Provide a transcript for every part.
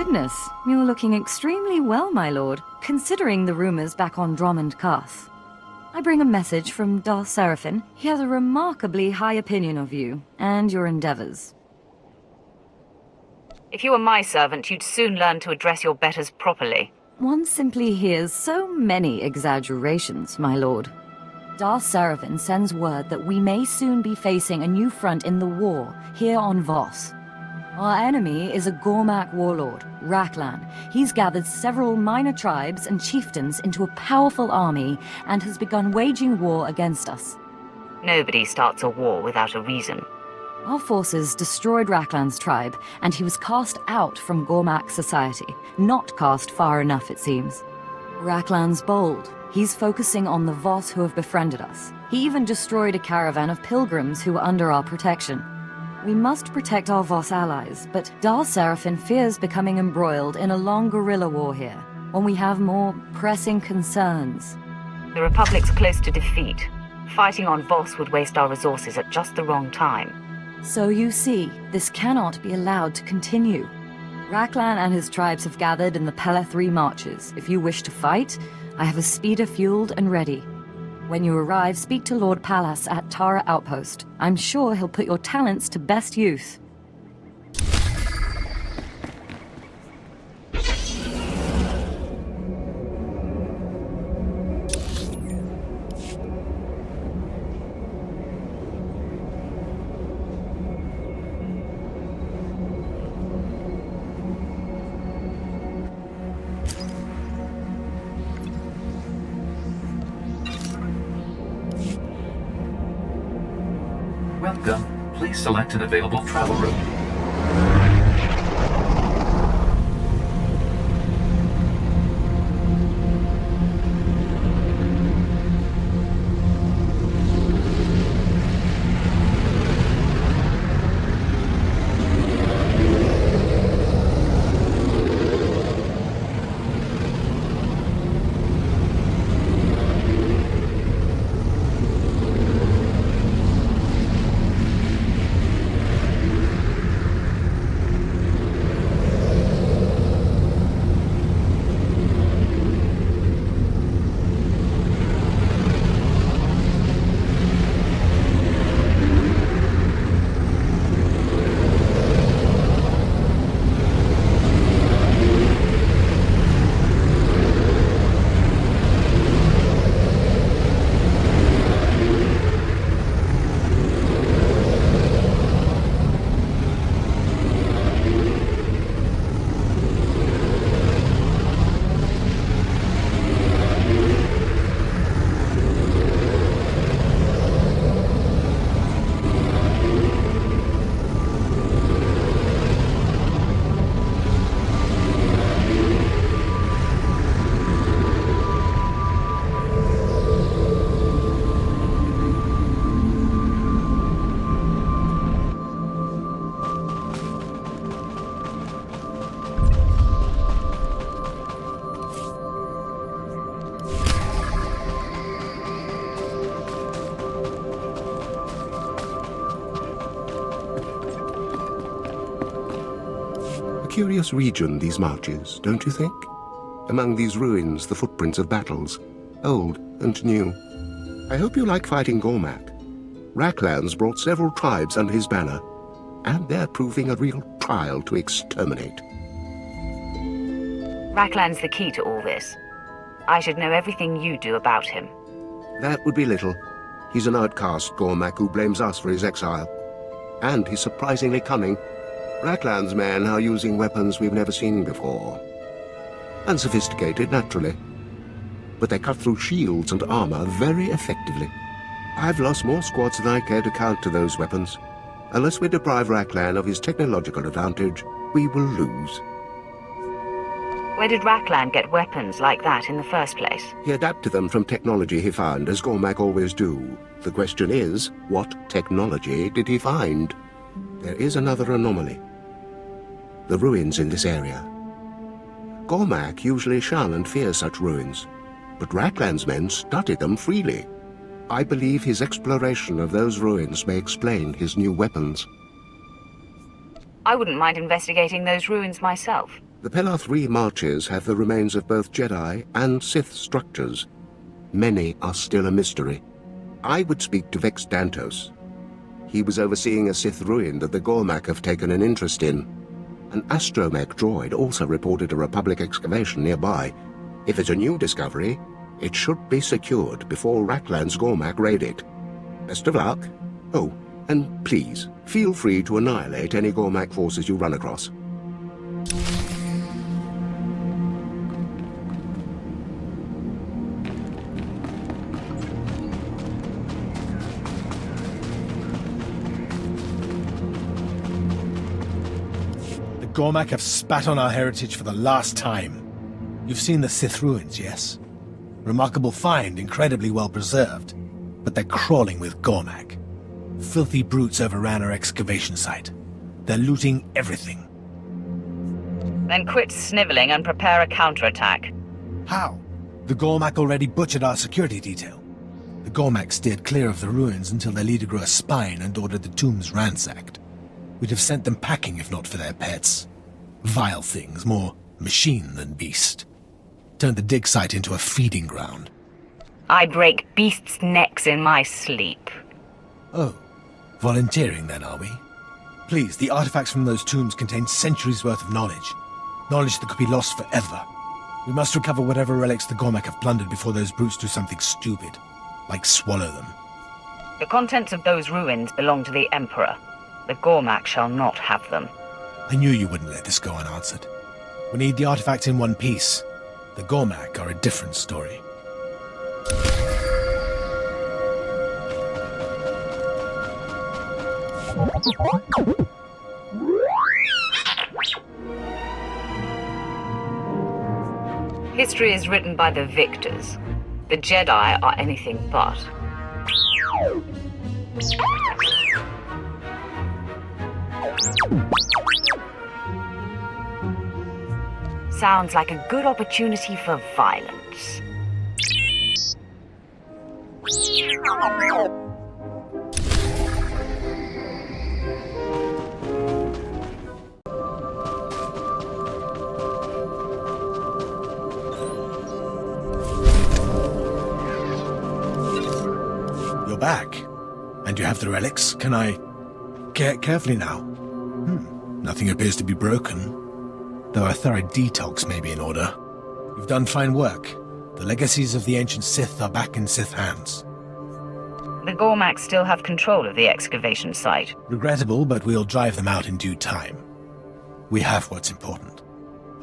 goodness, you're looking extremely well, my lord, considering the rumors back on Drummond Castle. I bring a message from Darth Seraphim. He has a remarkably high opinion of you and your endeavors. If you were my servant, you'd soon learn to address your betters properly. One simply hears so many exaggerations, my lord. Darth Seraphim sends word that we may soon be facing a new front in the war here on Voss. Our enemy is a Gormak warlord, Raklan. He's gathered several minor tribes and chieftains into a powerful army and has begun waging war against us. Nobody starts a war without a reason. Our forces destroyed Raklan's tribe, and he was cast out from Gormak society. Not cast far enough, it seems. Raklan's bold. He's focusing on the Voss who have befriended us. He even destroyed a caravan of pilgrims who were under our protection. We must protect our Voss allies, but Darth Seraphim fears becoming embroiled in a long guerrilla war here, when we have more pressing concerns. The Republic's close to defeat. Fighting on Voss would waste our resources at just the wrong time. So you see, this cannot be allowed to continue. Raklan and his tribes have gathered in the Pella 3 marches. If you wish to fight, I have a speeder fueled and ready. When you arrive, speak to Lord Pallas at Tara Outpost. I'm sure he'll put your talents to best use. Welcome. Please select an available travel route. Curious region, these marches, don't you think? Among these ruins, the footprints of battles, old and new. I hope you like fighting Gormak. Raklan's brought several tribes under his banner, and they're proving a real trial to exterminate. Raklan's the key to all this. I should know everything you do about him. That would be little. He's an outcast Gormak who blames us for his exile. And he's surprisingly cunning. Raklan's men are using weapons we've never seen before. Unsophisticated, naturally. But they cut through shields and armor very effectively. I've lost more squads than I care to count to those weapons. Unless we deprive Raklan of his technological advantage, we will lose. Where did Raklan get weapons like that in the first place? He adapted them from technology he found, as Gormak always do. The question is, what technology did he find? There is another anomaly. The ruins in this area. Gormak usually shun and fear such ruins, but Raklan's men studied them freely. I believe his exploration of those ruins may explain his new weapons. I wouldn't mind investigating those ruins myself. The Pellar 3 marches have the remains of both Jedi and Sith structures. Many are still a mystery. I would speak to Vex Dantos. He was overseeing a Sith ruin that the Gormak have taken an interest in. An astromech droid also reported a Republic excavation nearby. If it's a new discovery, it should be secured before Raklan's Gormak raid it. Best of luck. Oh, and please, feel free to annihilate any Gormak forces you run across. The Gormak have spat on our heritage for the last time. You've seen the Sith ruins, yes? Remarkable find, incredibly well preserved. But they're crawling with Gormak. Filthy brutes overran our excavation site. They're looting everything. Then quit sniveling and prepare a counterattack. How? The Gormak already butchered our security detail. The Gormak steered clear of the ruins until their leader grew a spine and ordered the tombs ransacked. We'd have sent them packing if not for their pets. Vile things, more machine than beast. Turned the dig site into a feeding ground. I break beasts' necks in my sleep. Oh, volunteering then, are we? Please, the artifacts from those tombs contain centuries' worth of knowledge. Knowledge that could be lost forever. We must recover whatever relics the Gormak have plundered before those brutes do something stupid, like swallow them. The contents of those ruins belong to the Emperor. The Gormak shall not have them. I knew you wouldn't let this go unanswered. We need the artifacts in one piece. The Gormak are a different story. History is written by the victors. The Jedi are anything but. Sounds like a good opportunity for violence. You're back. And you have the relics. Can I... Carefully now. Nothing appears to be broken. Though a thorough detox may be in order. You've done fine work. The legacies of the ancient Sith are back in Sith hands. The Gormak still have control of the excavation site. Regrettable, but we'll drive them out in due time. We have what's important.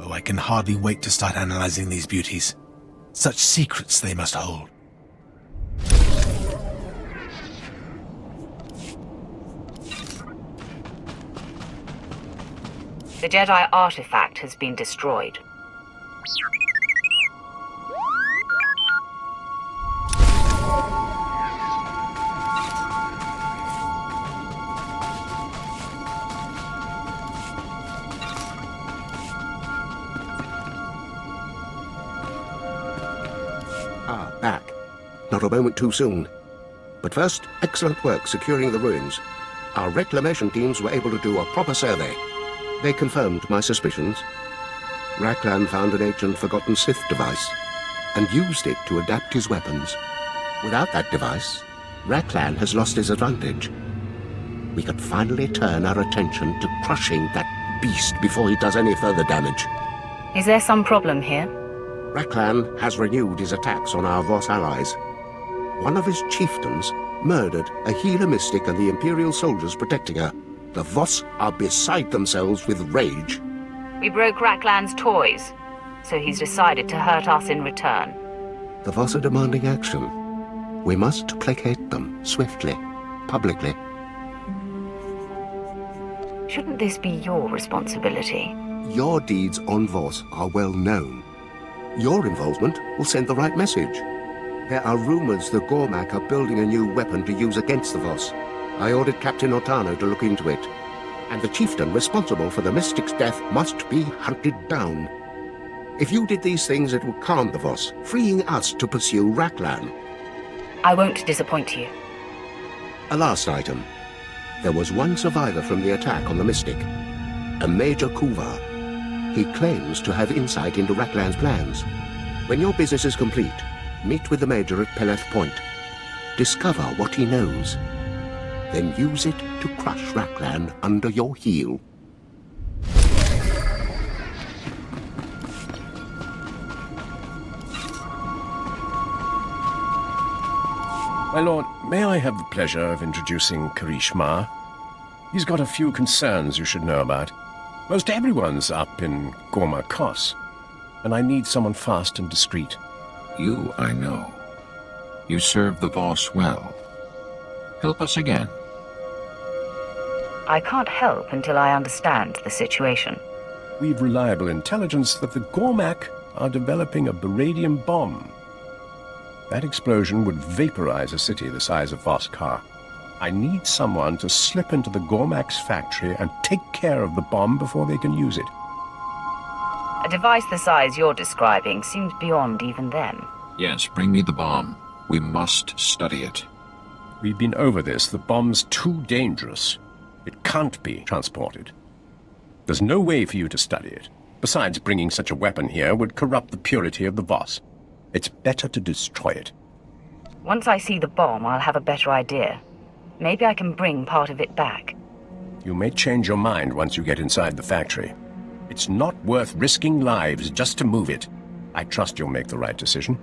Oh, I can hardly wait to start analyzing these beauties. Such secrets they must hold. The Jedi artifact has been destroyed. Back. Not a moment too soon. But first, excellent work securing the ruins. Our reclamation teams were able to do a proper survey. They confirmed my suspicions. Raklan found an ancient forgotten Sith device and used it to adapt his weapons. Without that device, Raklan has lost his advantage. We could finally turn our attention to crushing that beast before he does any further damage. Is there some problem here? Raklan has renewed his attacks on our Voss allies. One of his chieftains murdered a healer mystic and the Imperial soldiers protecting her. The Voss are beside themselves with rage. We broke Raklan's toys, so he's decided to hurt us in return. The Voss are demanding action. We must placate them, swiftly, publicly. Shouldn't this be your responsibility? Your deeds on Voss are well known. Your involvement will send the right message. There are rumors the Gormak are building a new weapon to use against the Voss. I ordered Captain Otano to look into it. And the chieftain responsible for the mystic's death must be hunted down. If you did these things, it would calm the Voss, freeing us to pursue Raklan. I won't disappoint you. A last item. There was one survivor from the attack on the mystic. A Major Kuvar. He claims to have insight into Raklan's plans. When your business is complete, meet with the Major at Peleth Point. Discover what he knows. Then use it to crush Raklan under your heel. My lord, may I have the pleasure of introducing Karish Ma? He's got a few concerns you should know about. Most everyone's up in Gorma Kos, and I need someone fast and discreet. You, I know. You serve the boss well. Help us again. I can't help until I understand the situation. We've reliable intelligence that the Gormak are developing a beradium bomb. That explosion would vaporize a city the size of Voskar. I need someone to slip into the Gormak's factory and take care of the bomb before they can use it. A device the size you're describing seems beyond even them. Yes, bring me the bomb. We must study it. We've been over this. The bomb's too dangerous. It can't be transported. There's no way for you to study it. Besides, bringing such a weapon here would corrupt the purity of the Voss. It's better to destroy it. Once I see the bomb, I'll have a better idea. Maybe I can bring part of it back. You may change your mind once you get inside the factory. It's not worth risking lives just to move it. I trust you'll make the right decision.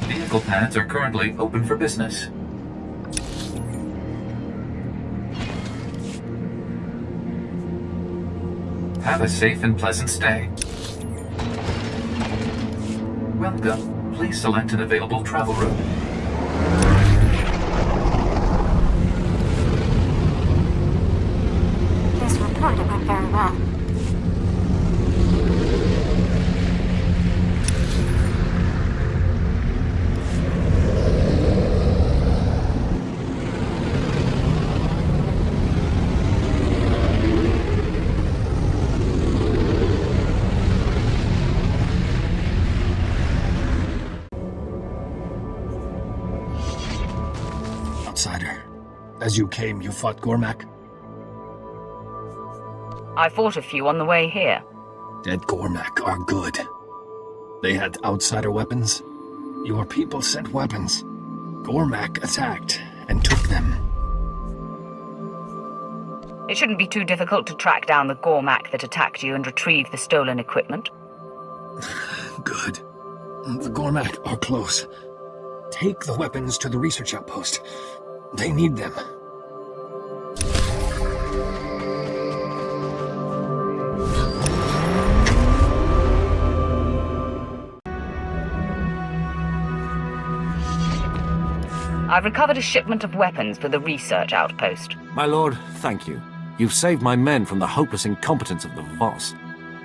Vehicle pads are currently open for business. Have a safe and pleasant stay. Welcome. Please select an available travel route. This report went very well. Outsider, as you came, you fought Gormak? I fought a few on the way here. Dead Gormak are good. They had outsider weapons. Your people sent weapons. Gormak attacked and took them. It shouldn't be too difficult to track down the Gormak that attacked you and retrieve the stolen equipment. Good. The Gormak are close. Take the weapons to the research outpost. They need them. I've recovered a shipment of weapons for the research outpost. My lord, thank you. You've saved my men from the hopeless incompetence of the Voss.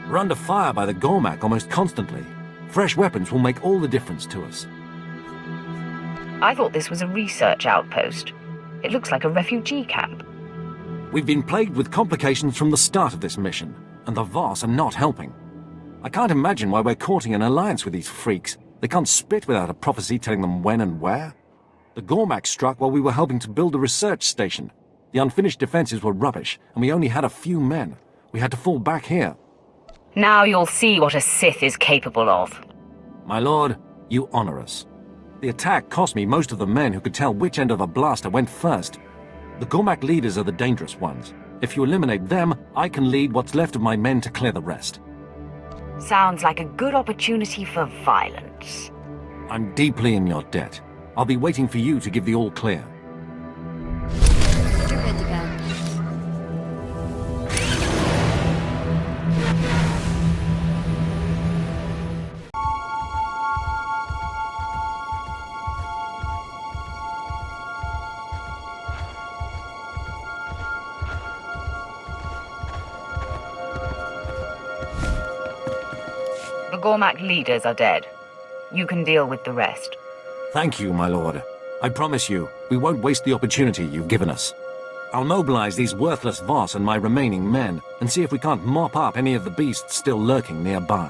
We're under fire by the Gormak almost constantly. Fresh weapons will make all the difference to us. I thought this was a research outpost. It looks like a refugee camp. We've been plagued with complications from the start of this mission, and the Voss are not helping. I can't imagine why we're courting an alliance with these freaks. They can't spit without a prophecy telling them when and where. The Gormak struck while we were helping to build a research station. The unfinished defenses were rubbish, and we only had a few men. We had to fall back here. Now you'll see what a Sith is capable of. My lord, you honor us. The attack cost me most of the men who could tell which end of the blaster went first. The Gormak leaders are the dangerous ones. If you eliminate them, I can lead what's left of my men to clear the rest. Sounds like a good opportunity for violence. I'm deeply in your debt. I'll be waiting for you to give the all clear. You're good to go. The Gormak leaders are dead. You can deal with the rest. Thank you, my lord. I promise you, we won't waste the opportunity you've given us. I'll mobilize these worthless Voss and my remaining men, and see if we can't mop up any of the beasts still lurking nearby.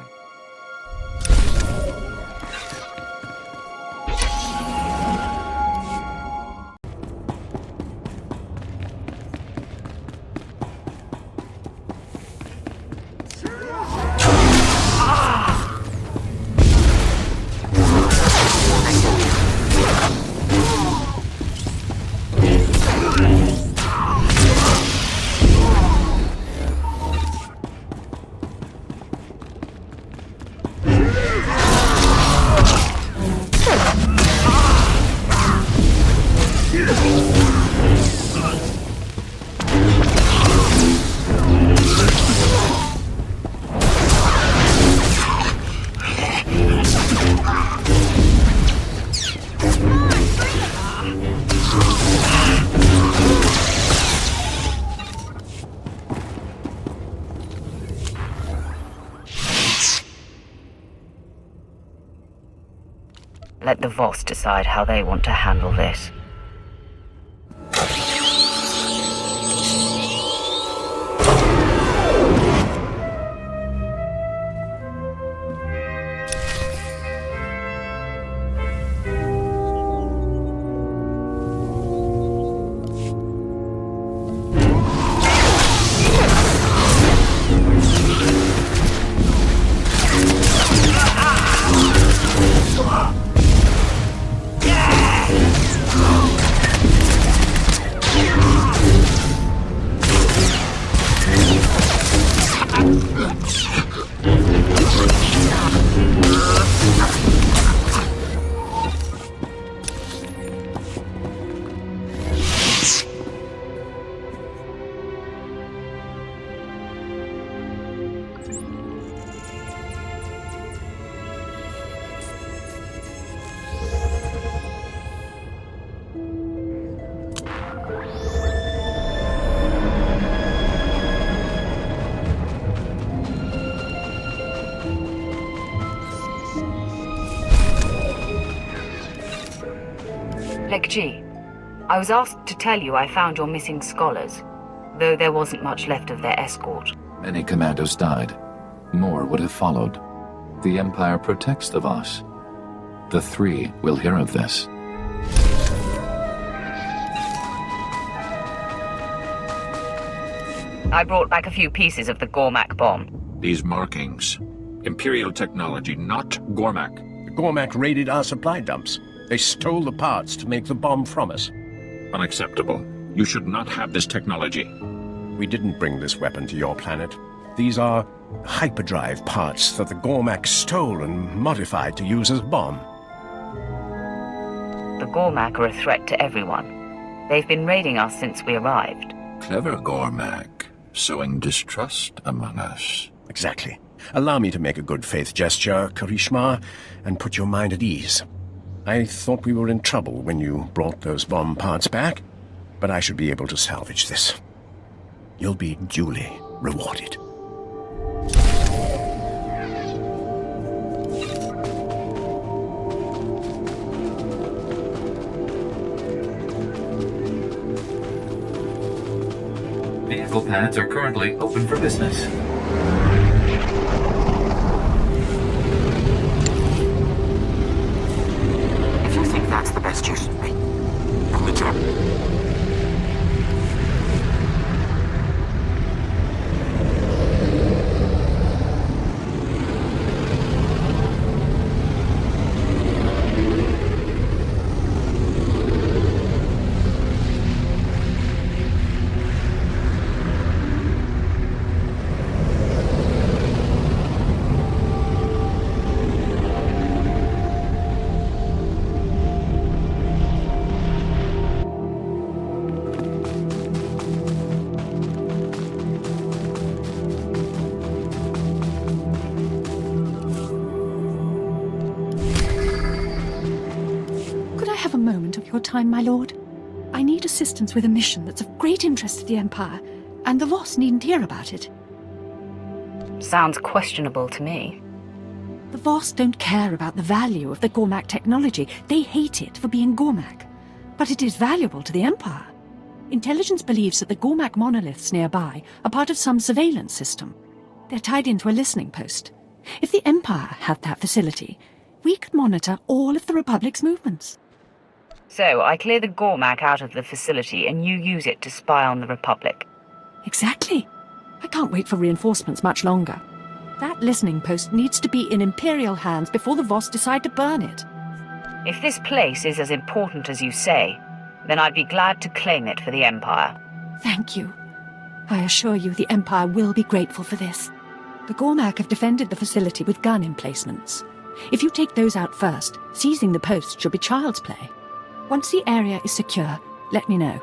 Let the Voss decide how they want to handle this. G, I was asked to tell you I found your missing scholars, though there wasn't much left of their escort. Many commandos died. More would have followed. The Empire protects the Voss. The Three will hear of this. I brought back a few pieces of the Gormak bomb. These markings. Imperial technology, not Gormak. The Gormak raided our supply dumps. They stole the parts to make the bomb from us. Unacceptable. You should not have this technology. We didn't bring this weapon to your planet. These are hyperdrive parts that the Gormak stole and modified to use as a bomb. The Gormak are a threat to everyone. They've been raiding us since we arrived. Clever Gormak, sowing distrust among us. Exactly. Allow me to make a good faith gesture, Karishma, and put your mind at ease. I thought we were in trouble when you brought those bomb parts back, but I should be able to salvage this. You'll be duly rewarded. Vehicle pads are currently open for business. If you think that's the best use of me, on the job. Time, my lord. I need assistance with a mission that's of great interest to the Empire, and the Voss needn't hear about it. Sounds questionable to me. The Voss don't care about the value of the Gormak technology. They hate it for being Gormak. But it is valuable to the Empire. Intelligence believes that the Gormak monoliths nearby are part of some surveillance system. They're tied into a listening post. If the Empire had that facility, we could monitor all of the Republic's movements. So, I clear the Gormak out of the facility and you use it to spy on the Republic. Exactly. I can't wait for reinforcements much longer. That listening post needs to be in Imperial hands before the Voss decide to burn it. If this place is as important as you say, then I'd be glad to claim it for the Empire. Thank you. I assure you the Empire will be grateful for this. The Gormak have defended the facility with gun emplacements. If you take those out first, seizing the post should be child's play. Once the area is secure, let me know.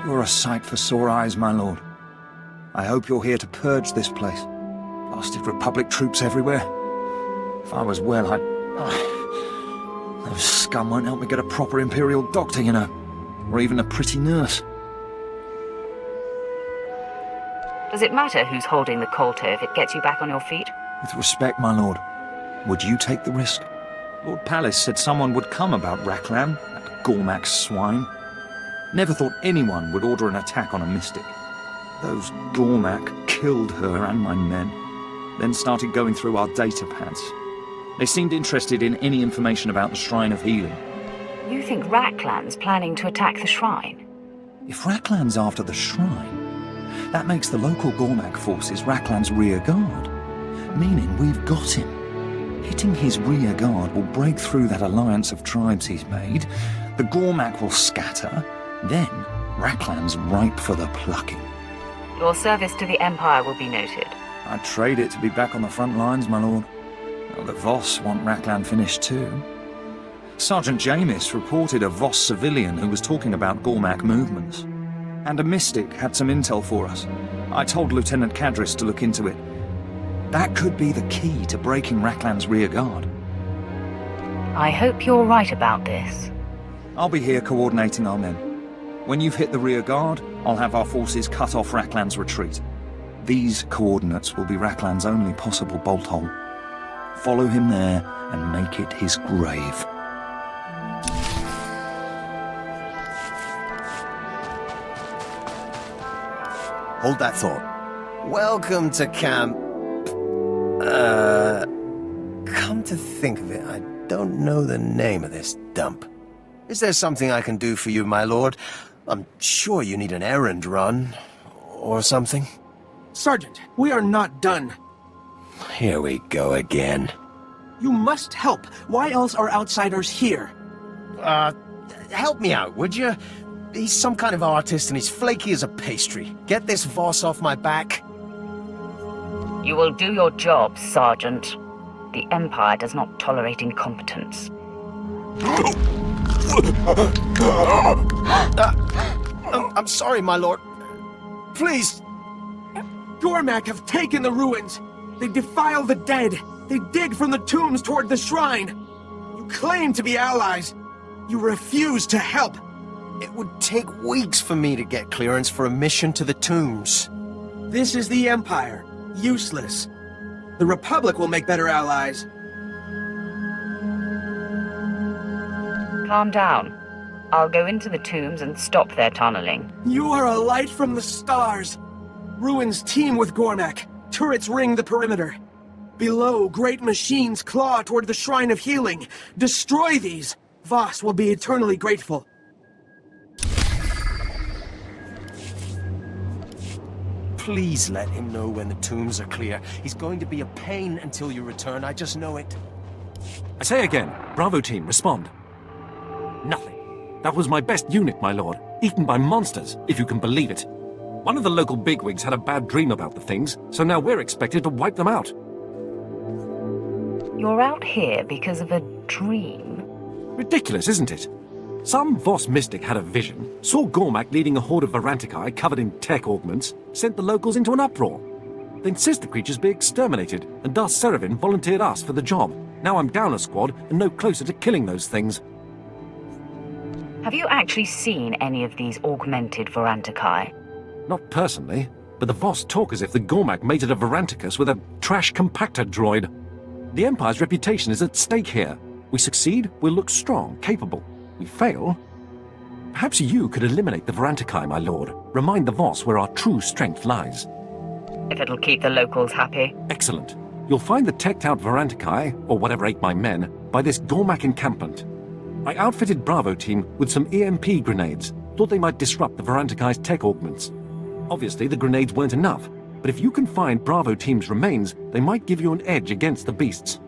You're a sight for sore eyes, my lord. I hope you're here to purge this place. Blasted Republic troops everywhere. If I was well, those scum won't help me get a proper Imperial doctor, you know. Or even a pretty nurse. Does it matter who's holding the Colto if it gets you back on your feet? With respect, my lord, would you take the risk? Lord Palace said someone would come about Raklan, that Gormak's swine. Never thought anyone would order an attack on a mystic. Those Gormak killed her and my men, then started going through our data pads. They seemed interested in any information about the Shrine of Healing. You think Raklan's planning to attack the shrine? If Raklan's after the shrine, that makes the local Gormak forces Raklan's rear guard, meaning we've got him. Hitting his rear guard will break through that alliance of tribes he's made, the Gormak will scatter, then Raklan's ripe for the plucking. Your service to the Empire will be noted. I'd trade it to be back on the front lines, my lord. Well, the Voss want Raklan finished too. Sergeant Jamis reported a Voss civilian who was talking about Gormak movements. And a mystic had some intel for us. I told Lieutenant Kadris to look into it. That could be the key to breaking Raklan's rear guard. I hope you're right about this. I'll be here coordinating our men. When you've hit the rear guard, I'll have our forces cut off Raklan's retreat. These coordinates will be Raklan's only possible bolt hole. Follow him there and make it his grave. Hold that thought. Welcome to camp. Come to think of it, I don't know the name of this dump. Is there something I can do for you, my lord? I'm sure you need an errand run, or something. Sergeant, we are not done. Here we go again. You must help. Why else are outsiders here? Help me out, would you? He's some kind of artist and he's flaky as a pastry. Get this Voss off my back. You will do your job, Sergeant. The Empire does not tolerate incompetence. I'm sorry, my lord. Please. Gormak have taken the ruins. They defile the dead. They dig from the tombs toward the shrine. You claim to be allies. You refuse to help. It would take weeks for me to get clearance for a mission to the tombs. This is the Empire. Useless. The Republic will make better allies. Calm down. I'll go into the tombs and stop their tunneling. You are a light from the stars. Ruins teem with Gormak. Turrets ring the perimeter. Below, great machines claw toward the Shrine of Healing. Destroy these. Voss will be eternally grateful. Please let him know when the tombs are clear. He's going to be a pain until you return, I just know it. I say again, Bravo team, respond. Nothing. That was my best unit, my lord. Eaten by monsters, if you can believe it. One of the local bigwigs had a bad dream about the things, so now we're expected to wipe them out. You're out here because of a dream? Ridiculous, isn't it? Some Voss mystic had a vision, saw Gormak leading a horde of Varantikai covered in tech augments, sent the locals into an uproar. They insist the creatures be exterminated, and Darth Serevin volunteered us for the job. Now I'm down a squad and no closer to killing those things. Have you actually seen any of these augmented Varantikai? Not personally, but the Voss talk as if the Gormak mated a Varanticus with a trash compactor droid. The Empire's reputation is at stake here. We succeed, we'll look strong, capable. We fail. Perhaps you could eliminate the Varantakai, my lord. Remind the Voss where our true strength lies. If it'll keep the locals happy. Excellent. You'll find the teched-out Varantakai, or whatever ate my men, by this Gormak encampment. I outfitted Bravo team with some EMP grenades. Thought they might disrupt the Varantakai's tech augments. Obviously, the grenades weren't enough, but if you can find Bravo team's remains, they might give you an edge against the beasts.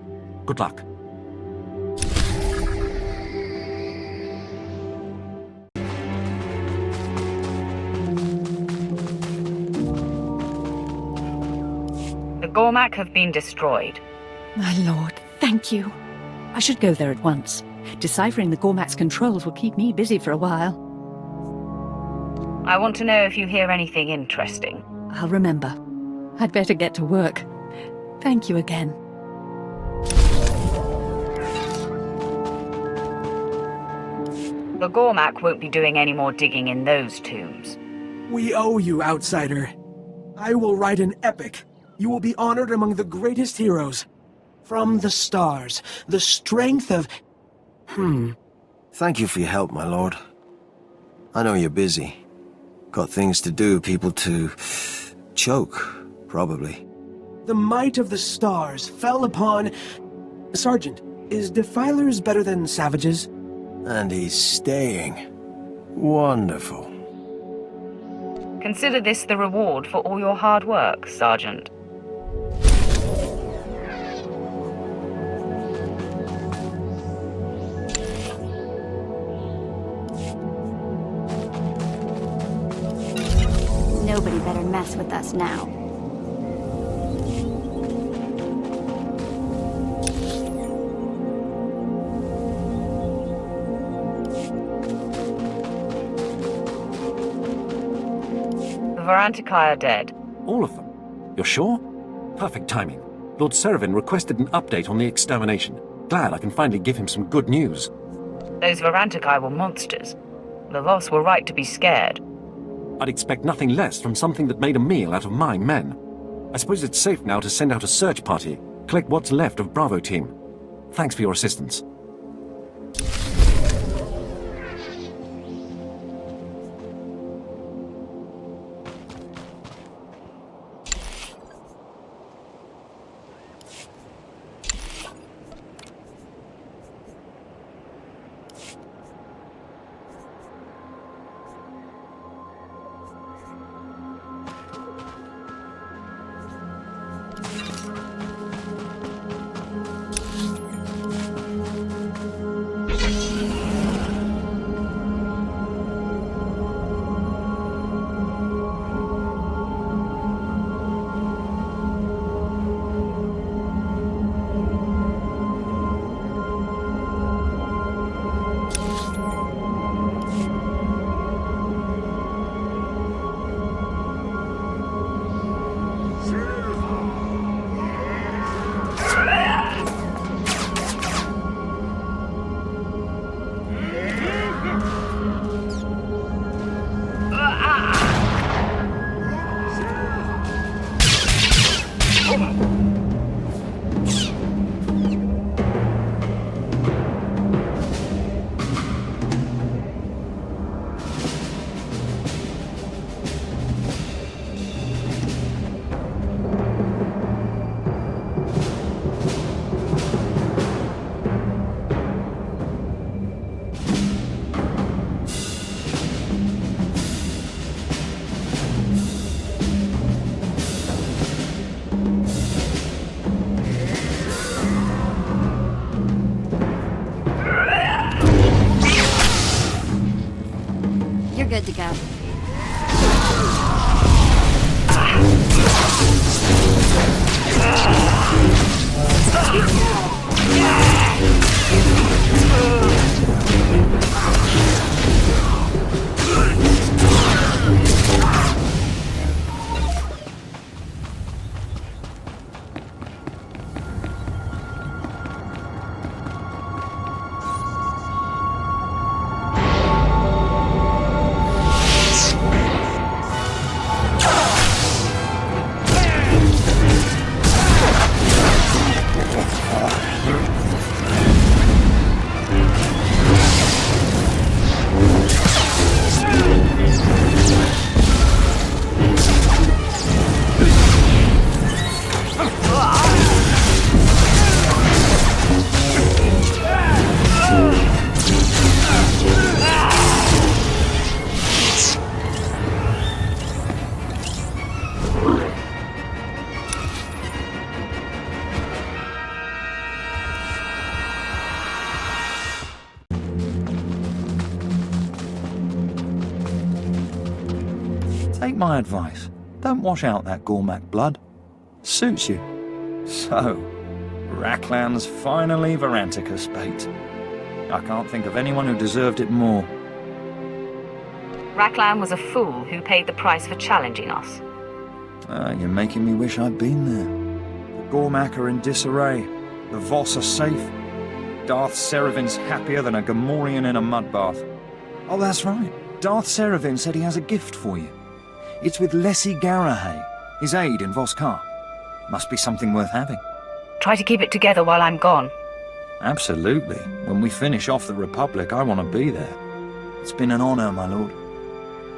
Good luck. The Gormak have been destroyed. My lord, thank you. I should go there at once. Deciphering the Gormak's controls will keep me busy for a while. I want to know if you hear anything interesting. I'll remember. I'd better get to work. Thank you again. The Gormak won't be doing any more digging in those tombs. We owe you, outsider. I will write an epic. You will be honored among the greatest heroes. From the stars, the strength of... Thank you for your help, my lord. I know you're busy. Got things to do, people to... choke, probably. The might of the stars fell upon... Sergeant, is defilers better than savages? And he's staying. Wonderful. Consider this the reward for all your hard work, Sergeant. Nobody better mess with us now. The Varantakai are dead. All of them? You're sure? Perfect timing. Lord Seravin requested an update on the extermination. Glad I can finally give him some good news. Those Varantakai were monsters. The Voss were right to be scared. I'd expect nothing less from something that made a meal out of my men. I suppose it's safe now to send out a search party, collect what's left of Bravo team. Thanks for your assistance. Good to go. Take my advice. Don't wash out that Gormak blood. Suits you. So, Raklan's finally Varanticus bait. I can't think of anyone who deserved it more. Raklan was a fool who paid the price for challenging us. You're making me wish I'd been there. The Gormak are in disarray. The Voss are safe. Darth Seravin's happier than a Gamorrean in a mud bath. Oh, that's right. Darth Seravin said he has a gift for you. It's with Lessie Garahay, his aide in Voskar. Must be something worth having. Try to keep it together while I'm gone. Absolutely. When we finish off the Republic, I want to be there. It's been an honor, my lord.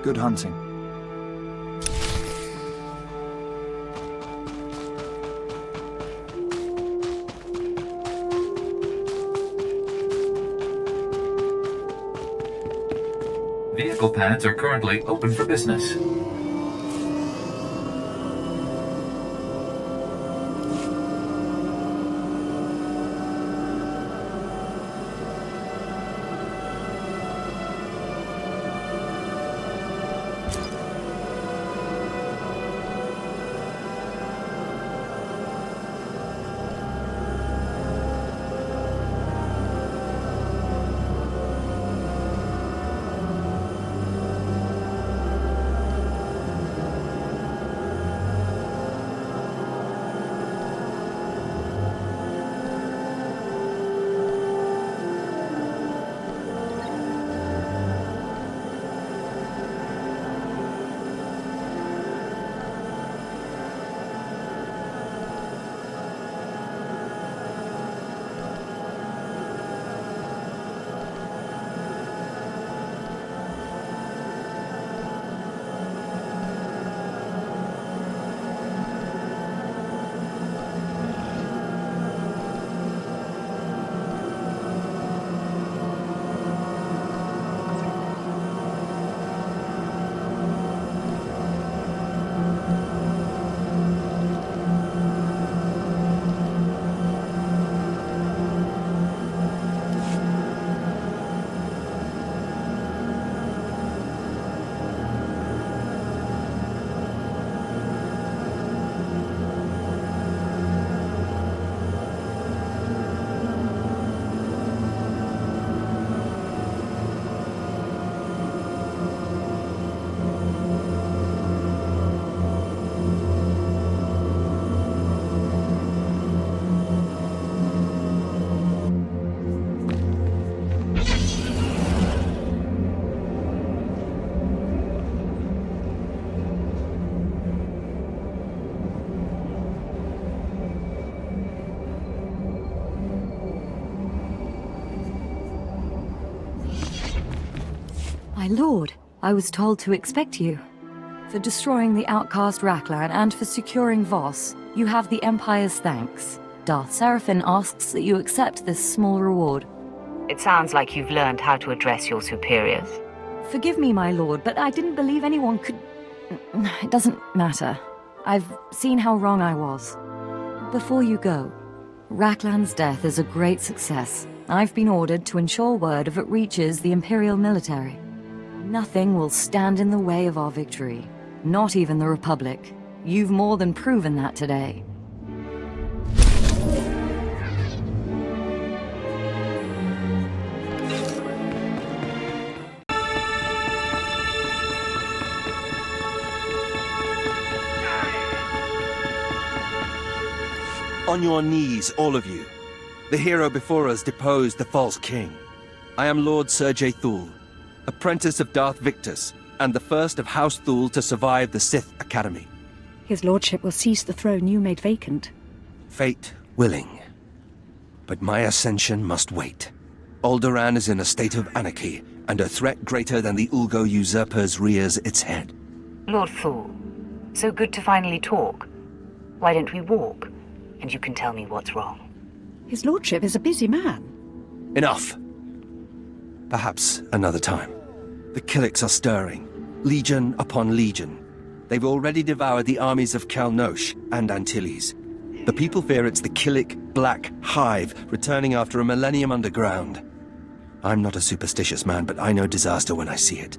Good hunting. Vehicle pads are currently open for business. My lord, I was told to expect you. For destroying the outcast Raklan and for securing Voss, you have the Empire's thanks. Darth Seraphim asks that you accept this small reward. It sounds like you've learned how to address your superiors. Forgive me, my lord, but I didn't believe anyone could... It doesn't matter. I've seen how wrong I was. Before you go, Raklan's death is a great success. I've been ordered to ensure word if it reaches the Imperial military. Nothing will stand in the way of our victory. Not even the Republic. You've more than proven that today. On your knees, all of you. The hero before us deposed the false king. I am Lord Sergei Thule, apprentice of Darth Victus, and the first of House Thule to survive the Sith Academy. His lordship will seize the throne you made vacant. Fate willing. But my ascension must wait. Alderaan is in a state of anarchy, and a threat greater than the Ulgo usurpers rears its head. Lord Thule, so good to finally talk. Why don't we walk, and you can tell me what's wrong? His lordship is a busy man. Enough. Perhaps another time. The Killiks are stirring, legion upon legion. They've already devoured the armies of Kalnosh and Antilles. The people fear it's the Killik Black Hive returning after a millennium underground. I'm not a superstitious man, but I know disaster when I see it.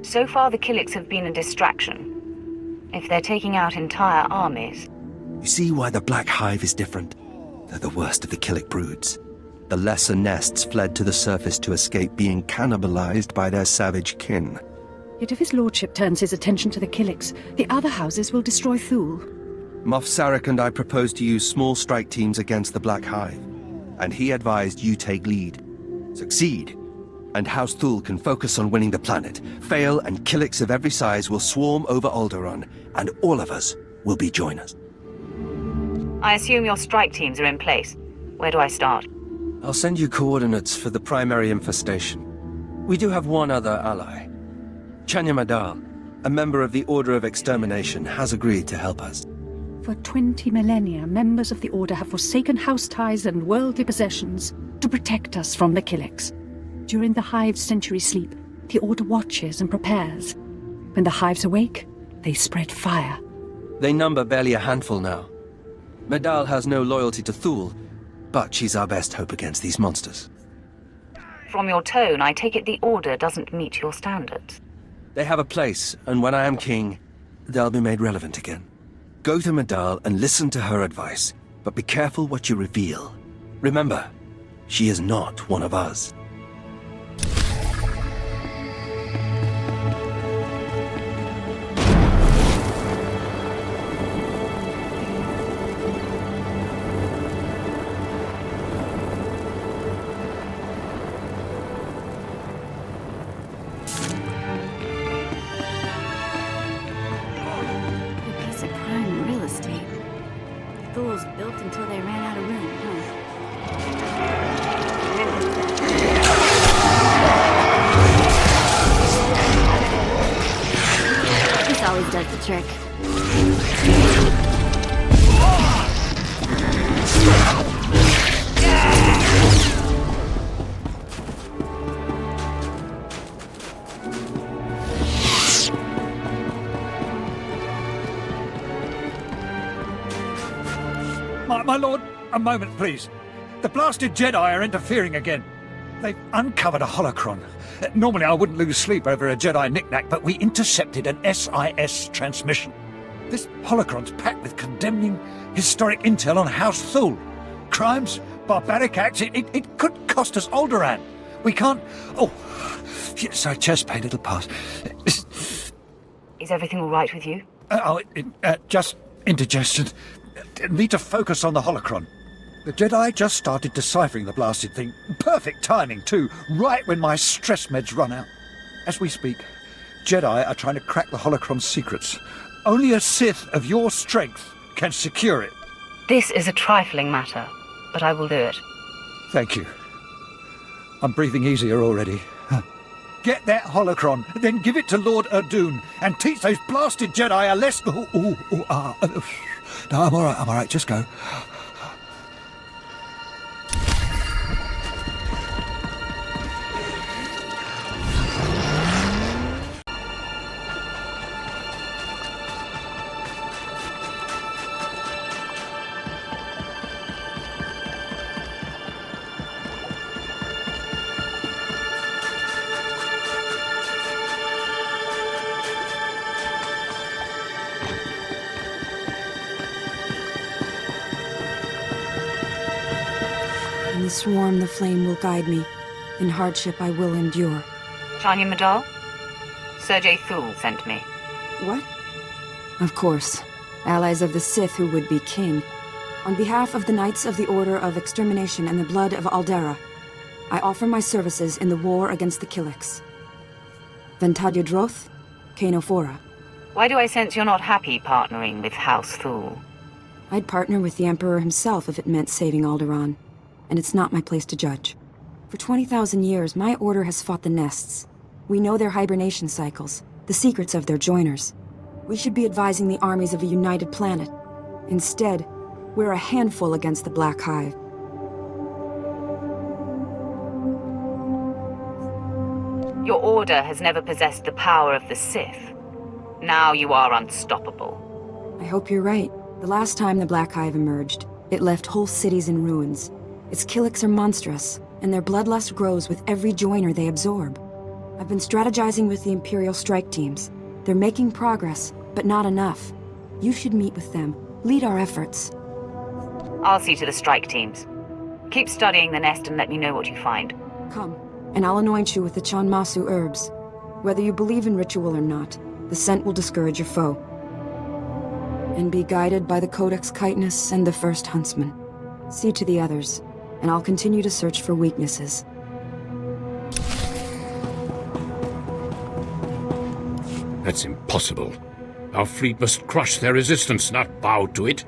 So far the Killiks have been a distraction. If they're taking out entire armies. You see why the Black Hive is different? They're the worst of the Killik broods. The lesser nests fled to the surface to escape being cannibalized by their savage kin. Yet if his lordship turns his attention to the Killiks, the other houses will destroy Thule. Moff Sarek and I proposed to use small strike teams against the Black Hive, and he advised you take lead. Succeed, and House Thule can focus on winning the planet. Fail, and Killiks of every size will swarm over Alderaan, and all of us will be joiners. I assume your strike teams are in place. Where do I start? I'll send you coordinates for the primary infestation. We do have one other ally. Chanya Madal, a member of the Order of Extermination, has agreed to help us. For 20 millennia, members of the Order have forsaken house ties and worldly possessions to protect us from the Killiks. During the Hive's century sleep, the Order watches and prepares. When the Hives awake, they spread fire. They number barely a handful now. Madal has no loyalty to Thule, but she's our best hope against these monsters. From your tone, I take it the Order doesn't meet your standards. They have a place, and when I am king, they'll be made relevant again. Go to Madal and listen to her advice, but be careful what you reveal. Remember, she is not one of us. Built until they ran out of room, This always does the trick. My lord, a moment, please. The blasted Jedi are interfering again. They've uncovered a holocron. Normally I wouldn't lose sleep over a Jedi knick-knack, but we intercepted an SIS transmission. This holocron's packed with condemning historic intel on House Thule. Crimes, barbaric acts, it could cost us Alderaan. We can't... Oh, sorry, chest pain, it'll pass. Is everything all right with you? Just indigestion. Need to focus on the holocron. The Jedi just started deciphering the blasted thing. Perfect timing, too, right when my stress meds run out. As we speak, Jedi are trying to crack the holocron's secrets. Only a Sith of your strength can secure it. This is a trifling matter, but I will do it. Thank you. I'm breathing easier already. Get that holocron, then give it to Lord Erdoon, and teach those blasted Jedi a lesson. No, I'm all right, just go. In the swarm, the flame will guide me. In hardship, I will endure. Chanya Madal? Sergei Thule sent me. What? Of course. Allies of the Sith who would be king. On behalf of the Knights of the Order of Extermination and the Blood of Aldera, I offer my services in the war against the Killiks. Ventadia Droth, Kano Fora. Why do I sense you're not happy partnering with House Thule? I'd partner with the Emperor himself if it meant saving Alderaan. And it's not my place to judge. For 20,000 years, my order has fought the nests. We know their hibernation cycles, the secrets of their joiners. We should be advising the armies of a united planet. Instead, we're a handful against the Black Hive. Your order has never possessed the power of the Sith. Now you are unstoppable. I hope you're right. The last time the Black Hive emerged, it left whole cities in ruins. Its Killiks are monstrous, and their bloodlust grows with every joiner they absorb. I've been strategizing with the Imperial strike teams. They're making progress, but not enough. You should meet with them, lead our efforts. I'll see to the strike teams. Keep studying the nest and let me know what you find. Come, and I'll anoint you with the Chanmasu herbs. Whether you believe in ritual or not, the scent will discourage your foe. And be guided by the Codex Chitinus and the First Huntsman. See to the others, and I'll continue to search for weaknesses. That's impossible. Our fleet must crush their resistance, not bow to it.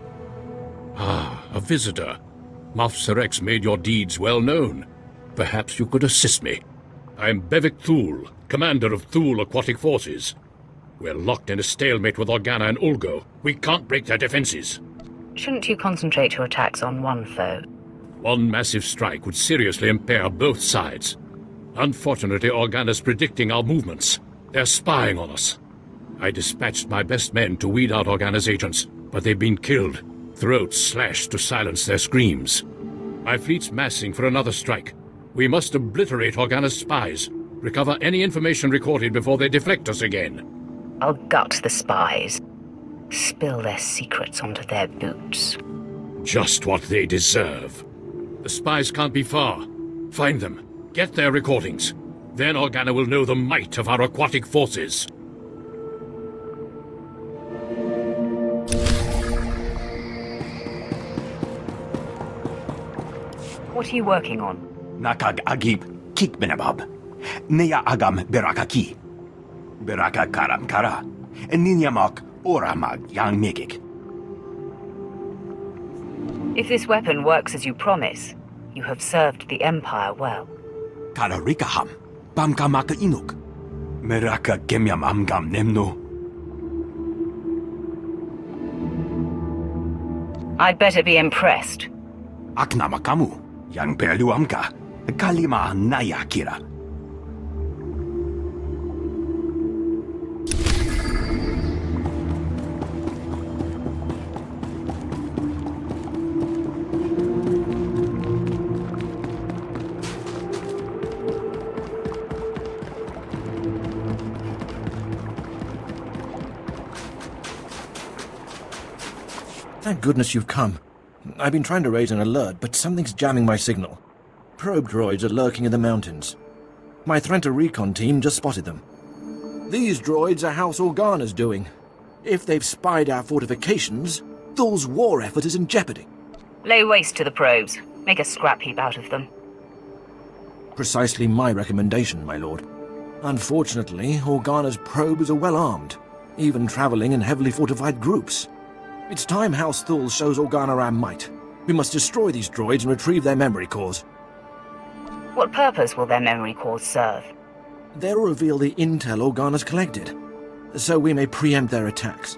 Ah, a visitor. Moff Serex made your deeds well known. Perhaps you could assist me. I am Bevik Thul, commander of Thul Aquatic Forces. We're locked in a stalemate with Organa and Ulgo. We can't break their defenses. Shouldn't you concentrate your attacks on one foe? One massive strike would seriously impair both sides. Unfortunately, Organa's predicting our movements. They're spying on us. I dispatched my best men to weed out Organa's agents, but they've been killed, throats slashed to silence their screams. My fleet's massing for another strike. We must obliterate Organa's spies, recover any information recorded before they deflect us again. I'll gut the spies. Spill their secrets onto their boots. Just what they deserve. The spies can't be far. Find them. Get their recordings. Then Organa will know the might of our aquatic forces. What are you working on? Nakag agib kikbenabab. Neya agam berakaki. Beraka karam kara. Ninyamak oramag yang megik. If this weapon works as you promise, you have served the Empire well. Kararikaham. Bamkamaka inuk. Meraka gemyam amgam nemno. I'd better be impressed. Aknamakamu. Yang perlu amka. Kalima naya kira. Thank goodness you've come. I've been trying to raise an alert, but something's jamming my signal. Probe droids are lurking in the mountains. My Threnta recon team just spotted them. These droids are House Organa's doing. If they've spied our fortifications, Thul's war effort is in jeopardy. Lay waste to the probes. Make a scrap heap out of them. Precisely my recommendation, my lord. Unfortunately, Organa's probes are well armed, even traveling in heavily fortified groups. It's time House Thul shows Organa our might. We must destroy these droids and retrieve their memory cores. What purpose will their memory cores serve? They'll reveal the intel Organa's collected, so we may preempt their attacks.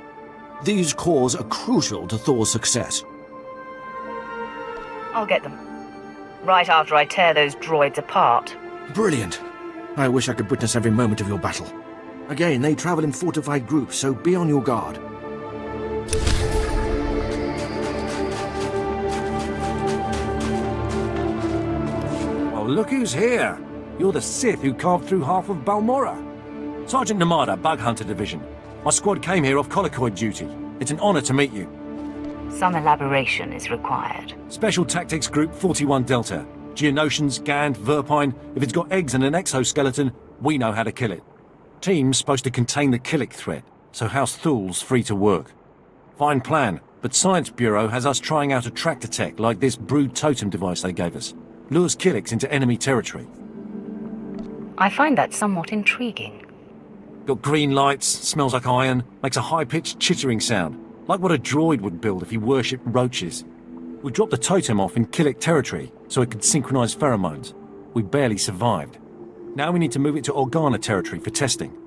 These cores are crucial to Thor's success. I'll get them. Right after I tear those droids apart. Brilliant. I wish I could witness every moment of your battle. Again, they travel in fortified groups, so be on your guard. Look who's here! You're the Sith who carved through half of Balmorra. Sergeant Namada, Bug Hunter Division. My squad came here off colloquy duty. It's an honor to meet you. Some elaboration is required. Special Tactics Group 41 Delta. Geonosians, Gand, Verpine. If it's got eggs and an exoskeleton, we know how to kill it. Team's supposed to contain the Killik threat, so House Thul's free to work. Fine plan, but Science Bureau has us trying out a tractor tech like this brood totem device they gave us. Lures Killiks into enemy territory. I find that somewhat intriguing. Got green lights, smells like iron, makes a high-pitched chittering sound, like what a droid would build if he worshipped roaches. We dropped the totem off in Killik territory so it could synchronize pheromones. We barely survived. Now we need to move it to Organa territory for testing.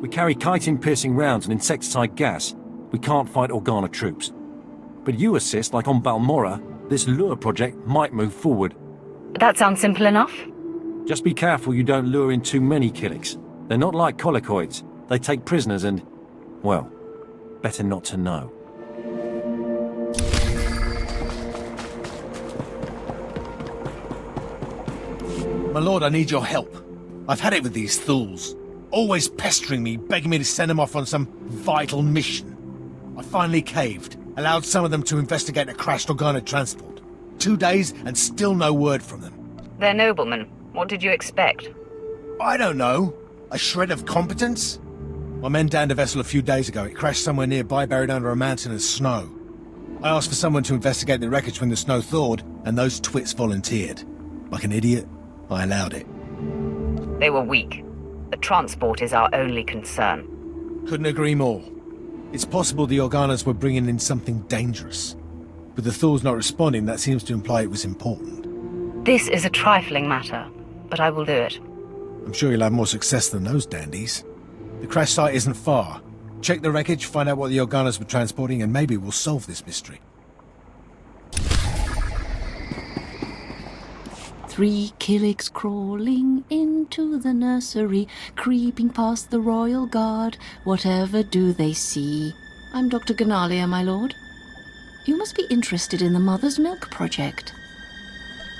We carry chitin-piercing rounds and insecticide gas. We can't fight Organa troops. But you assist, like on Balmorra, this lure project might move forward. That sounds simple enough. Just be careful you don't lure in too many Killiks. They're not like collocoids. They take prisoners and, well, better not to know. My lord, I need your help. I've had it with these Thuls. Always pestering me, begging me to send them off on some vital mission. I finally caved, allowed some of them to investigate a crashed Organa transport. 2 days and still no word from them. They're noblemen. What did you expect? I don't know. A shred of competence? My men downed a vessel a few days ago. It crashed somewhere nearby, buried under a mountain of snow. I asked for someone to investigate the wreckage when the snow thawed, and those twits volunteered. Like an idiot, I allowed it. They were weak. The transport is our only concern. Couldn't agree more. It's possible the Organas were bringing in something dangerous. With the Thors not responding, that seems to imply it was important. This is a trifling matter, but I will do it. I'm sure you'll have more success than those dandies. The crash site isn't far. Check the wreckage, find out what the Organas were transporting, and maybe we'll solve this mystery. 3 Killiks crawling into the nursery, creeping past the royal guard. Whatever do they see? I'm Dr. Ganalia, my lord. You must be interested in the Mother's Milk Project.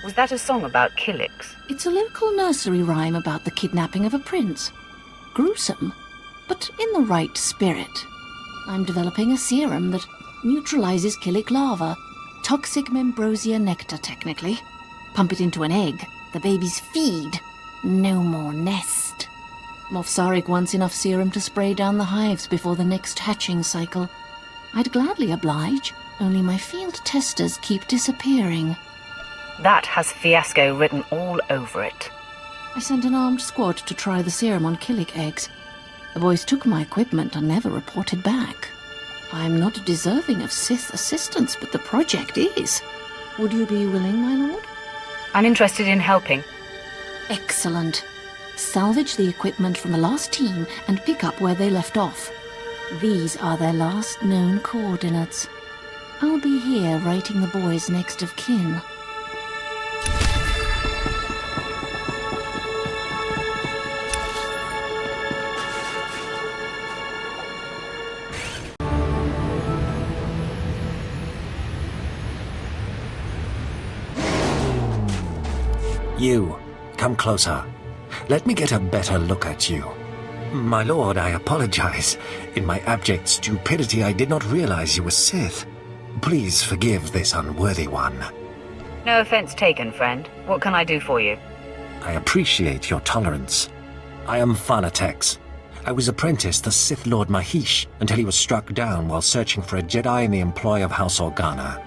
Was that a song about Killiks? It's a local nursery rhyme about the kidnapping of a prince. Gruesome, but in the right spirit. I'm developing a serum that neutralizes Killik larva. Toxic membrosia nectar, technically. Pump it into an egg. The babies feed. No more nest. Mofsarik wants enough serum to spray down the hives before the next hatching cycle. I'd gladly oblige, only my field testers keep disappearing. That has fiasco written all over it. I sent an armed squad to try the serum on Killik eggs. The boys took my equipment and never reported back. I'm not deserving of Sith assistance, but the project is. Would you be willing, my lord? I'm interested in helping. Excellent. Salvage the equipment from the last team and pick up where they left off. These are their last known coordinates. I'll be here writing the boys' next of kin. You, come closer. Let me get a better look at you. My lord, I apologize. In my abject stupidity, I did not realize you were Sith. Please forgive this unworthy one. No offense taken, friend. What can I do for you? I appreciate your tolerance. I am Phanatex. I was apprenticed to Sith Lord Mahish until he was struck down while searching for a Jedi in the employ of House Organa.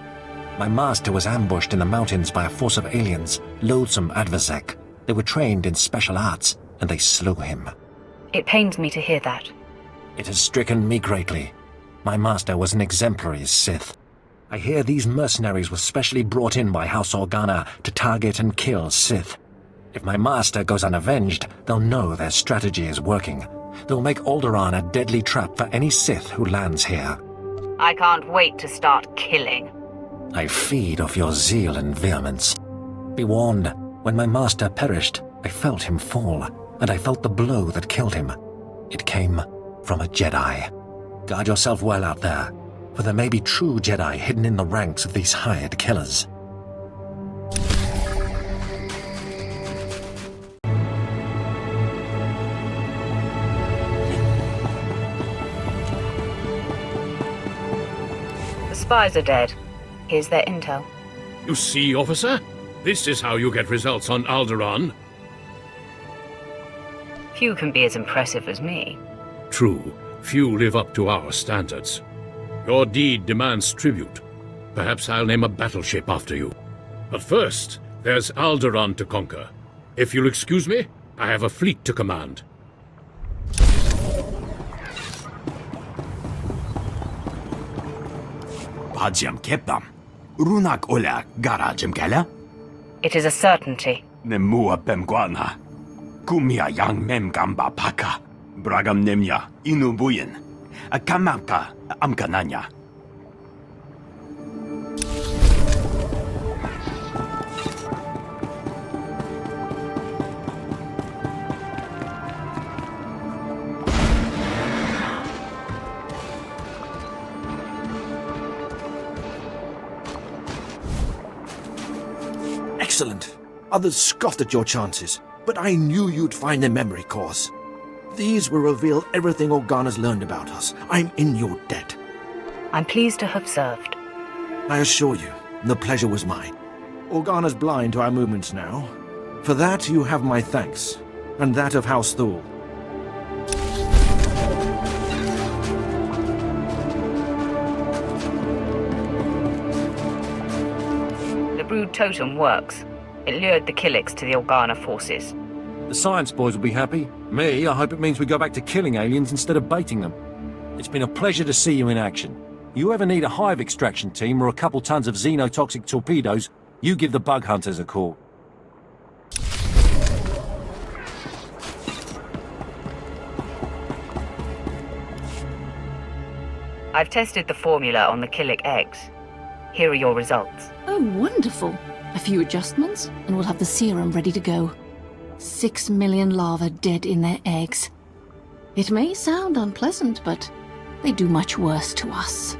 My master was ambushed in the mountains by a force of aliens, loathsome Adversek. They were trained in special arts, and they slew him. It pains me to hear that. It has stricken me greatly. My master was an exemplary Sith. I hear these mercenaries were specially brought in by House Organa to target and kill Sith. If my master goes unavenged, they'll know their strategy is working. They'll make Alderaan a deadly trap for any Sith who lands here. I can't wait to start killing. I feed off your zeal and vehemence. Be warned, when my master perished, I felt him fall, and I felt the blow that killed him. It came from a Jedi. Guard yourself well out there, for there may be true Jedi hidden in the ranks of these hired killers. The spies are dead. Here's their intel. You see, officer? This is how you get results on Alderaan. Few can be as impressive as me. True, few live up to our standards. Your deed demands tribute. Perhaps I'll name a battleship after you. But first, there's Alderaan to conquer. If you'll excuse me, I have a fleet to command. Bajam kepam. Runak ola garajam gala. It is a certainty. Nemua pemguana. Kumia yang mem gamba paka. Bragam nemya inubuyen. Akamamka amkananya. Excellent. Others scoffed at your chances, but I knew you'd find the memory cores. These will reveal everything Organa's learned about us. I'm in your debt. I'm pleased to have served. I assure you, the pleasure was mine. Organa's blind to our movements now. For that, you have my thanks, and that of House Thule. The brood totem works. It lured the Killiks to the Organa forces. The science boys will be happy. Me, I hope it means we go back to killing aliens instead of baiting them. It's been a pleasure to see you in action. You ever need a hive extraction team or a couple tons of xenotoxic torpedoes, you give the bug hunters a call. I've tested the formula on the Killik eggs. Here are your results. Oh, wonderful. A few adjustments, and we'll have the serum ready to go. 6 million larvae dead in their eggs. It may sound unpleasant, but they do much worse to us.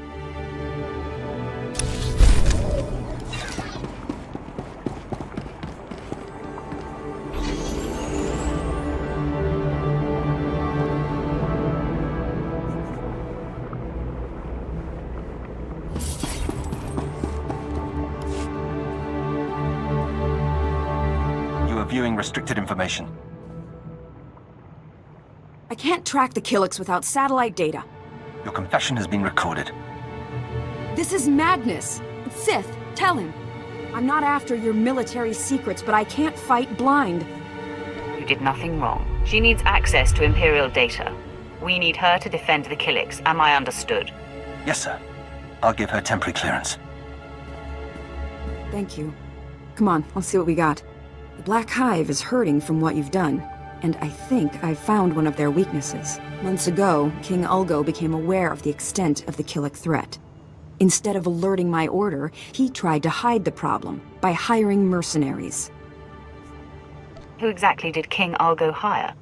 Viewing restricted information. I can't track the Killiks without satellite data. Your confession has been recorded. This is madness. It's Sith, tell him. I'm not after your military secrets, but I can't fight blind. You did nothing wrong. She needs access to Imperial data. We need her to defend the Killiks. Am I understood? Yes, sir. I'll give her temporary clearance. Thank you. Come on, let's see what we got. The Black Hive is hurting from what you've done, and I think I've found one of their weaknesses. Months ago, King Ulgo became aware of the extent of the Killik threat. Instead of alerting my order, he tried to hide the problem by hiring mercenaries. Who exactly did King Ulgo hire?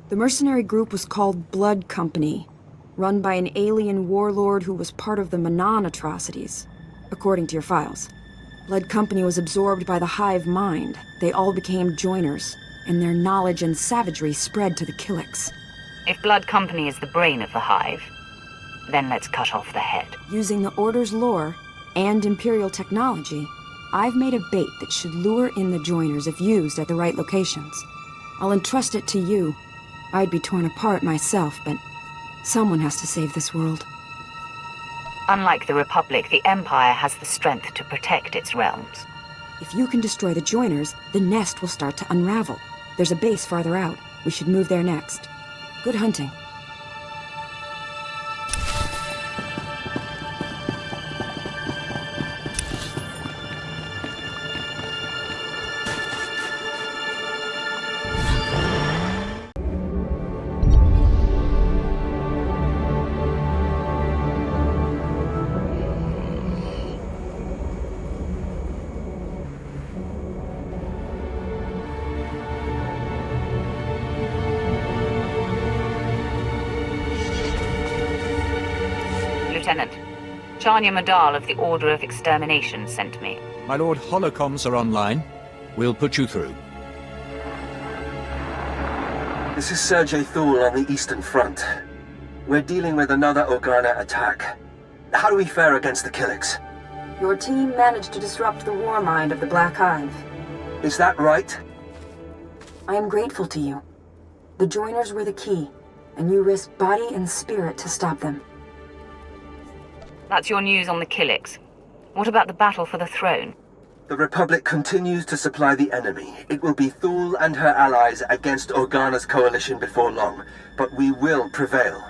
The mercenary group was called Blood Company, run by an alien warlord who was part of the Manan atrocities, according to your files. Blood Company was absorbed by the Hive mind. They all became joiners, and their knowledge and savagery spread to the Killiks. If Blood Company is the brain of the Hive, then let's cut off the head. Using the Order's lore and Imperial technology, I've made a bait that should lure in the joiners if used at the right locations. I'll entrust it to you. I'd be torn apart myself, but someone has to save this world. Unlike the Republic, the Empire has the strength to protect its realms. If you can destroy the joiners, the nest will start to unravel. There's a base farther out. We should move there next. Good hunting. Lieutenant, Chanya Madal of the Order of Extermination sent me. My lord, holocoms are online. We'll put you through. This is Sergei Thule on the Eastern Front. We're dealing with another Organa attack. How do we fare against the Killiks? Your team managed to disrupt the war mind of the Black Hive. Is that right? I am grateful to you. The joiners were the key, and you risked body and spirit to stop them. That's your news on the Killiks. What about the battle for the throne? The Republic continues to supply the enemy. It will be Thule and her allies against Organa's coalition before long, but we will prevail.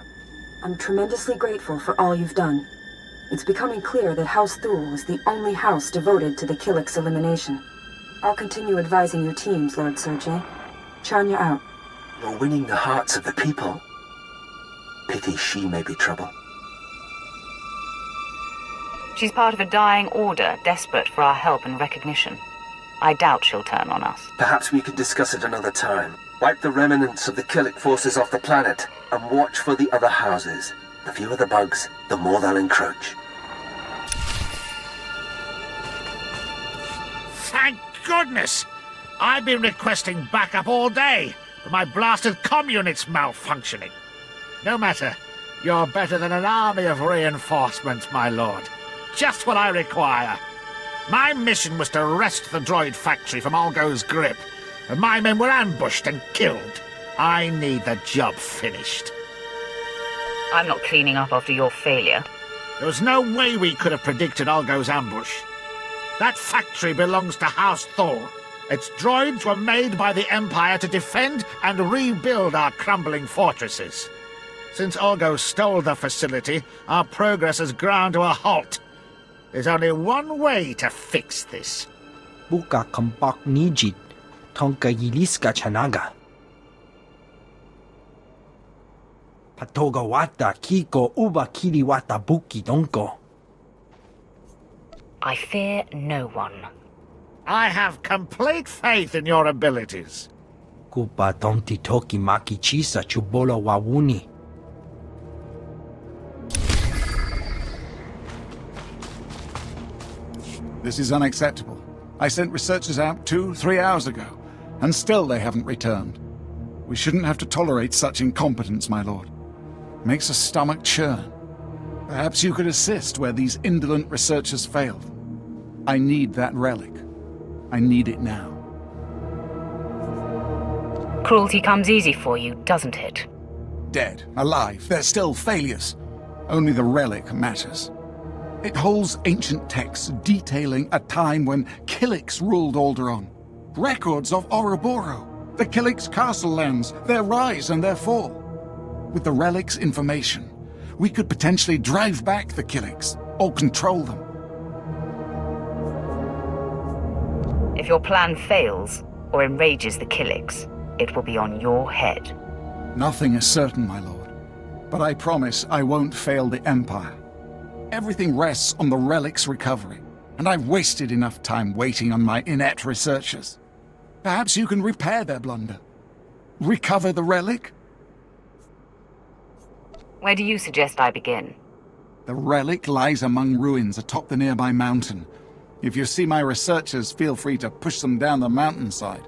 I'm tremendously grateful for all you've done. It's becoming clear that House Thule is the only house devoted to the Killiks' elimination. I'll continue advising your teams, Lord Sergei. Chanya out. You're winning the hearts of the people. Pity she may be trouble. She's part of a dying order, desperate for our help and recognition. I doubt she'll turn on us. Perhaps we can discuss it another time. Wipe the remnants of the Killik forces off the planet, and watch for the other houses. The fewer the bugs, the more they'll encroach. Thank goodness! I've been requesting backup all day, My blasted comm unit's malfunctioning. No matter. You're better than an army of reinforcements, my lord. Just what I require. My mission was to wrest the droid factory from Olgo's grip, and my men were ambushed and killed. I need the job finished. I'm not cleaning up after your failure. There was no way we could have predicted Olgo's ambush. That factory belongs to House Thor. Its droids were made by the Empire to defend and rebuild our crumbling fortresses. Since Olgo stole the facility, our progress has ground to a halt. There's only one way to fix this. Buka kampak nijit, tonka yiliska chanaga. Patoga wata kiko uba kiriwata buki donko. I fear no one. I have complete faith in your abilities. Kupa tonti toki maki chisa chubolo wawuni. This is unacceptable. I sent researchers out 2-3 hours ago, and still they haven't returned. We shouldn't have to tolerate such incompetence, my lord. Makes a stomach churn. Perhaps you could assist where these indolent researchers failed. I need that relic. I need it now. Cruelty comes easy for you, doesn't it? Dead, alive, they're still failures. Only the relic matters. It holds ancient texts detailing a time when Killiks ruled Alderaan. Records of Ouroboros, the Killiks' castle lands, their rise and their fall. With the relic's information, we could potentially drive back the Killiks, or control them. If your plan fails, or enrages the Killiks, it will be on your head. Nothing is certain, my lord. But I promise I won't fail the Empire. Everything rests on the relic's recovery, and I've wasted enough time waiting on my inept researchers. Perhaps you can repair their blunder. Recover the relic? Where do you suggest I begin? The relic lies among ruins atop the nearby mountain. If you see my researchers, feel free to push them down the mountainside.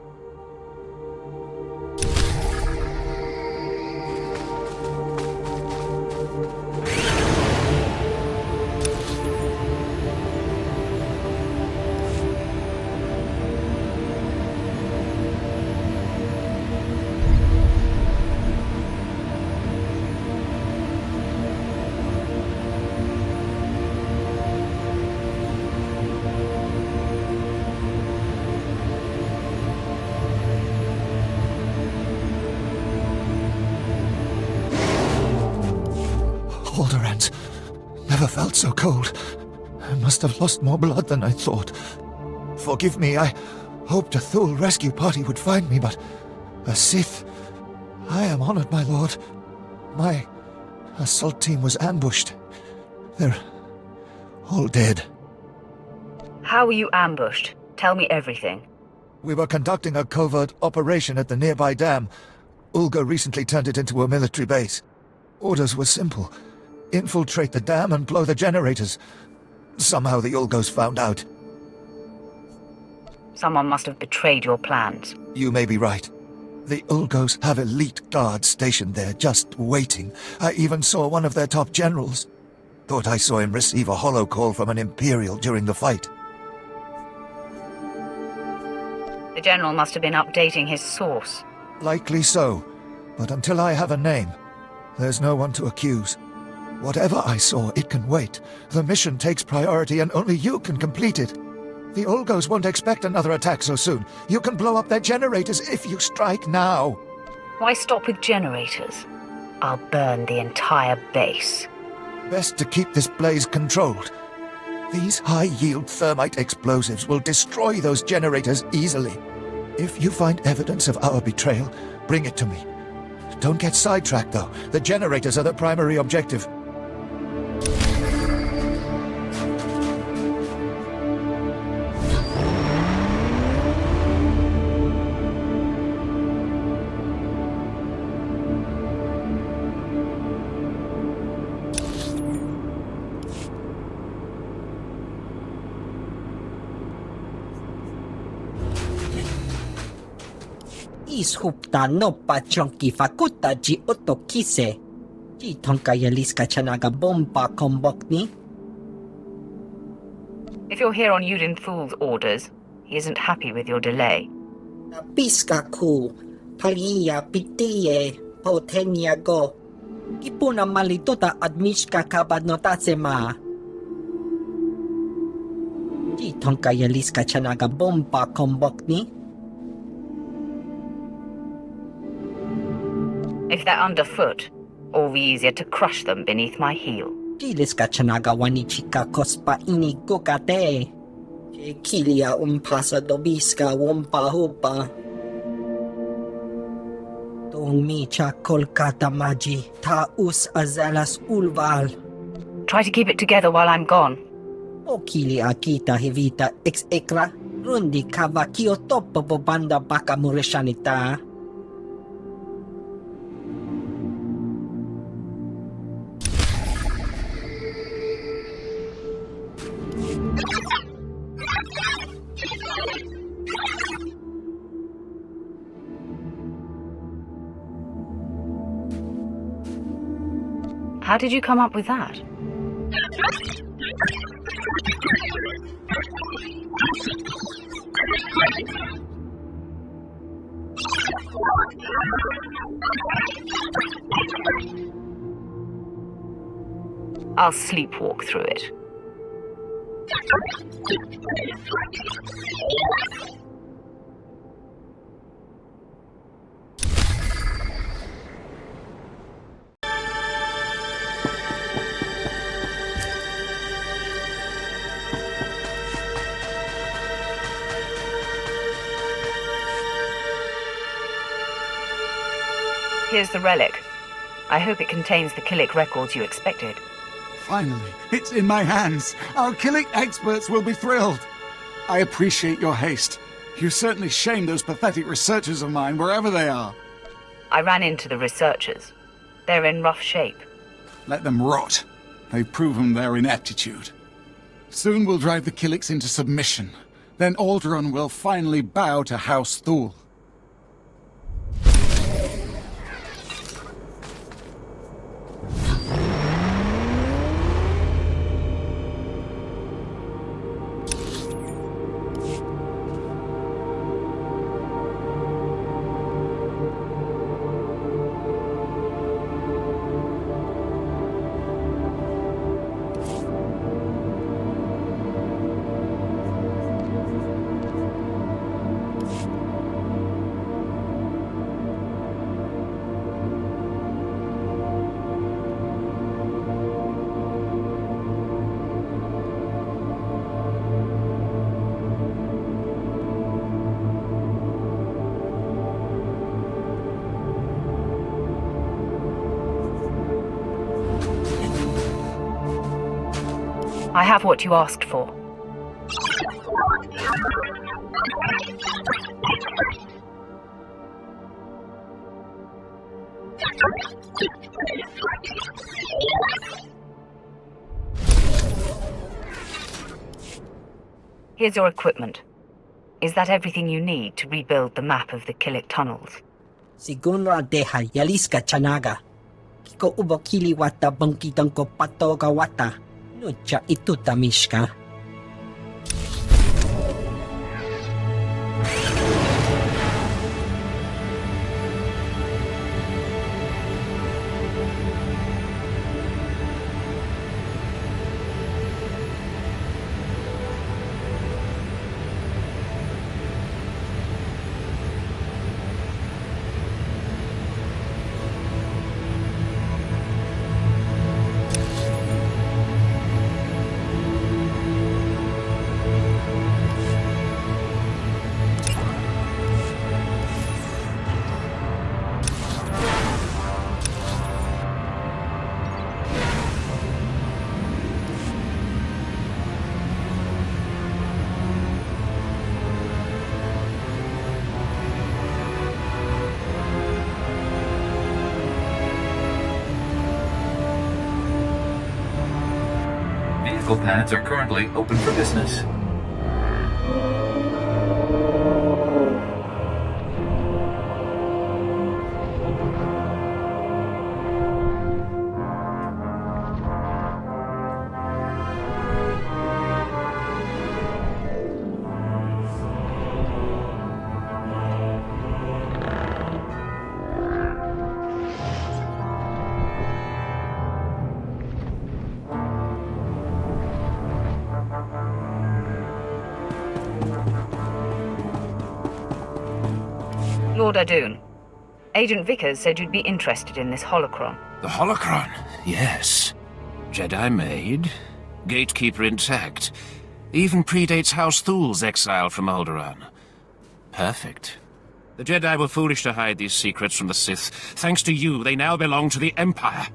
Alderaan's never felt so cold. I must have lost more blood than I thought. Forgive me, I hoped a Thule rescue party would find me, but a Sith... I am honored, my lord. My assault team was ambushed. They're all dead. How were you ambushed? Tell me everything. We were conducting a covert operation at the nearby dam. Ulga recently turned it into a military base. Orders were simple. Infiltrate the dam and blow the generators. Somehow the Ulgos found out. Someone must have betrayed your plans. You may be right. The Ulgos have elite guards stationed there, just waiting. I even saw one of their top generals. Thought I saw him receive a holo call from an Imperial during the fight. The general must have been updating his source. Likely so. But until I have a name, there's no one to accuse. Whatever I saw, it can wait. The mission takes priority and only you can complete it. The Ulgos won't expect another attack so soon. You can blow up their generators if you strike now. Why stop with generators? I'll burn the entire base. Best to keep this blaze controlled. These high-yield thermite explosives will destroy those generators easily. If you find evidence of our betrayal, bring it to me. Don't get sidetracked, though. The generators are the primary objective. Ishupta no pachonki fakuta ji otokise. Ji tonkaya liska chanaga bomba kombokni. If you're here on Yudin Thul's orders, he isn't happy with your delay. Piska ku, paliya pitiye, potenya go. Kipuna malitota admishka kabadnotasema. Ji tonkaya liska chanaga bomba kombokni. If they're underfoot, all the easier to crush them beneath my heel. Liska chanaga wanichika kospa ini gokate. Kilia umpasa dobiska wompa hupa. Micha Kolkata Maji, Taus Azalas Ulval. Try to keep it together while I'm gone. Okili Akita Hevita ex ekra, Rundi Kavakio Topo Banda Baka Mureshanita. How did you come up with that? I'll sleepwalk through it. Here's the relic. I hope it contains the Killik records you expected. Finally, it's in my hands. Our Killik experts will be thrilled. I appreciate your haste. You certainly shamed those pathetic researchers of mine, wherever they are. I ran into the researchers. They're in rough shape. Let them rot. They've proven their ineptitude. Soon we'll drive the Killiks into submission. Then Alderaan will finally bow to House Thul. I have what you asked for. Here's your equipment. Is that everything you need to rebuild the map of the Killik tunnels? Siguro deha yaliska chanaga. Kiko ubokili wata bangkitanko patoga wata. Nucha ituta mishka. Pads are currently open for business. Lord Adun, Agent Vickers said you'd be interested in this holocron. The holocron? Yes. Jedi made, gatekeeper intact. Even predates House Thul's exile from Alderaan. Perfect. The Jedi were foolish to hide these secrets from the Sith. Thanks to you, they now belong to the Empire.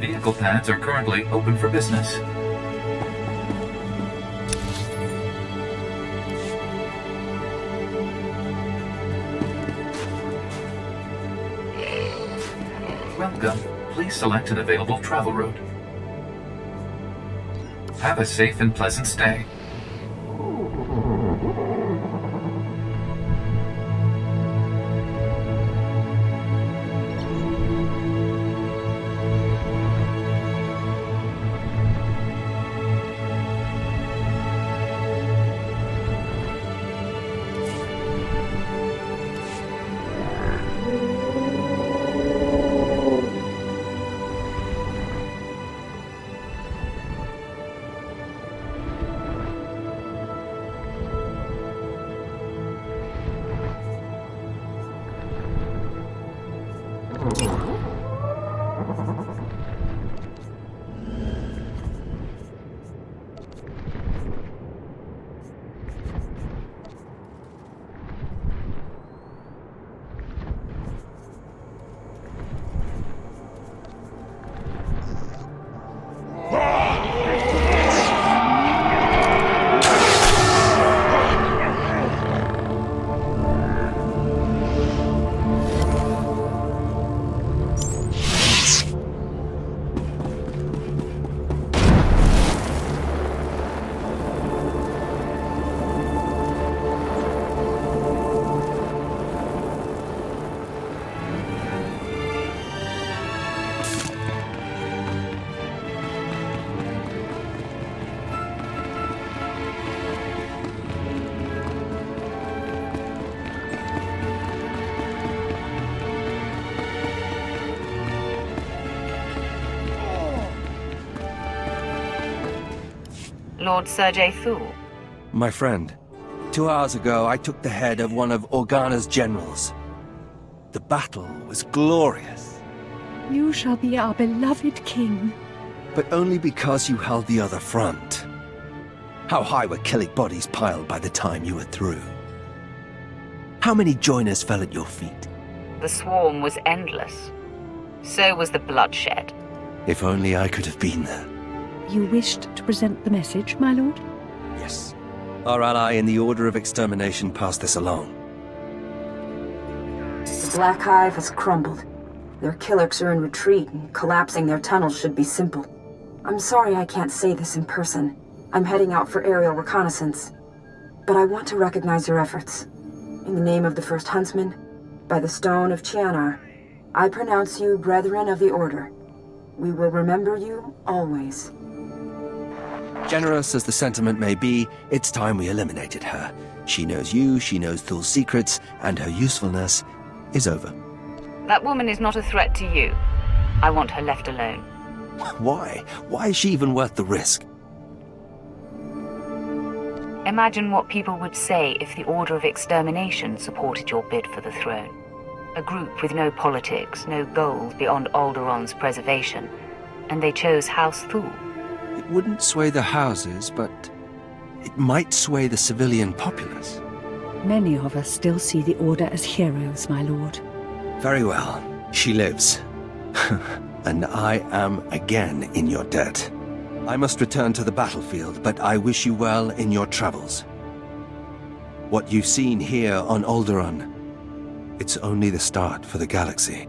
Vehicle pads are currently open for business. Welcome. Please select an available travel route. Have a safe and pleasant stay. Lord Sergei Thul. My friend, 2 hours ago I took the head of one of Organa's generals. The battle was glorious. You shall be our beloved king. But only because you held the other front. How high were Killik bodies piled by the time you were through? How many joiners fell at your feet? The swarm was endless. So was the bloodshed. If only I could have been there. You wished to present the message, my lord? Yes. Our ally in the Order of Extermination passed this along. The Black Hive has crumbled. Their Killiks are in retreat, and collapsing their tunnels should be simple. I'm sorry I can't say this in person. I'm heading out for aerial reconnaissance. But I want to recognize your efforts. In the name of the First Huntsman, by the Stone of Chianar, I pronounce you Brethren of the Order. We will remember you always. Generous as the sentiment may be, it's time we eliminated her. She knows you, she knows Thul's secrets, and her usefulness is over. That woman is not a threat to you. I want her left alone. Why? Why is she even worth the risk? Imagine what people would say if the Order of Extermination supported your bid for the throne. A group with no politics, no goals beyond Alderaan's preservation. And they chose House Thul. It wouldn't sway the houses, but it might sway the civilian populace. Many of us still see the Order as heroes, my lord. Very well. She lives. And I am again in your debt. I must return to the battlefield, but I wish you well in your travels. What you've seen here on Alderaan, it's only the start for the galaxy.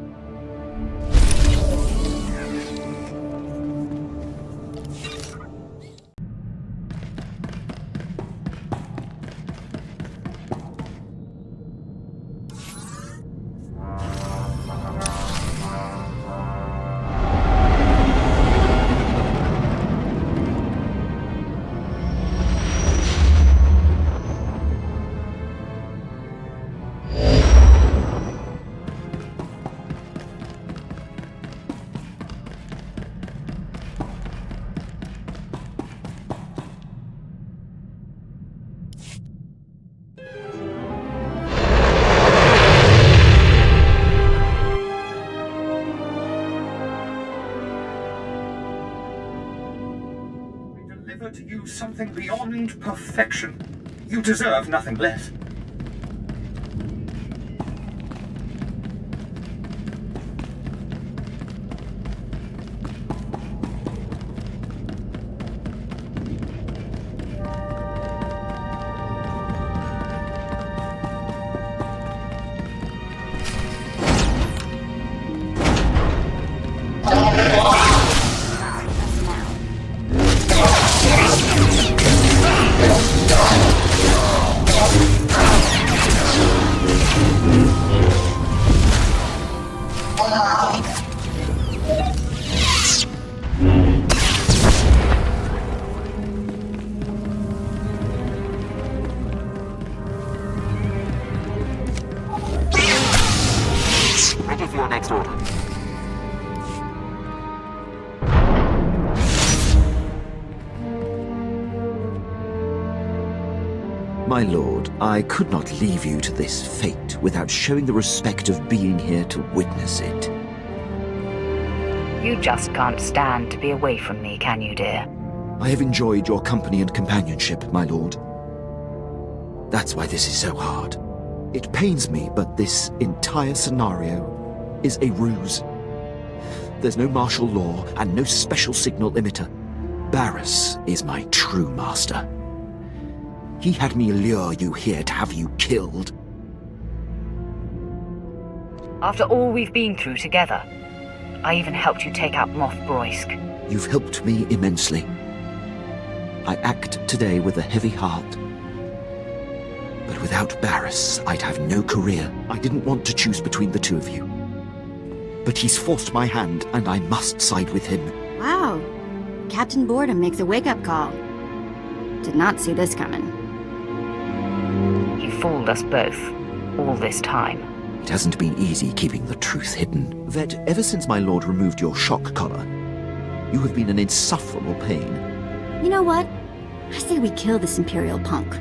something beyond perfection. You deserve nothing less. Ready for your next order. My lord, I could not leave you to this fate without showing the respect of being here to witness it. You just can't stand to be away from me, can you, dear? I have enjoyed your company and companionship, my lord. That's why this is so hard. It pains me, but this entire scenario is a ruse. There's no martial law and no special signal emitter. Barris is my true master. He had me lure you here to have you killed. After all we've been through together, I even helped you take out Moff Broisk. You've helped me immensely. I act today with a heavy heart. But without Barris, I'd have no career. I didn't want to choose between the two of you. But he's forced my hand, and I must side with him. Wow. Captain Boredom makes a wake-up call. Did not see this coming. You fooled us both, all this time. It hasn't been easy keeping the truth hidden. Vet, ever since my lord removed your shock collar, you have been an insufferable pain. You know what? I say we kill this Imperial punk.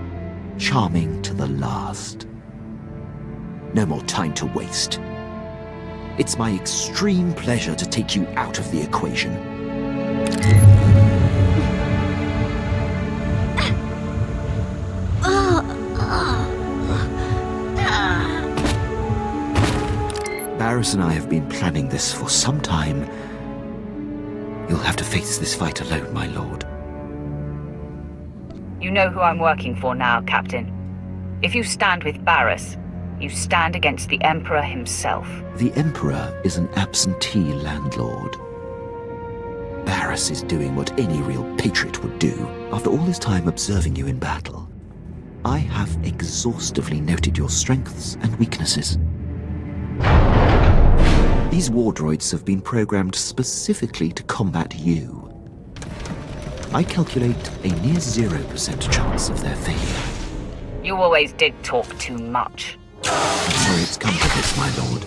Charming to the last. No more time to waste. It's my extreme pleasure to take you out of the equation. Barris and I have been planning this for some time. You'll have to face this fight alone, my lord. You know who I'm working for now, Captain. If you stand with Barris, you stand against the Emperor himself. The Emperor is an absentee landlord. Barris is doing what any real patriot would do. After all this time observing you in battle, I have exhaustively noted your strengths and weaknesses. These war droids have been programmed specifically to combat you. I calculate a near 0% chance of their failure. You always did talk too much. I'm sorry it's come to this, my lord.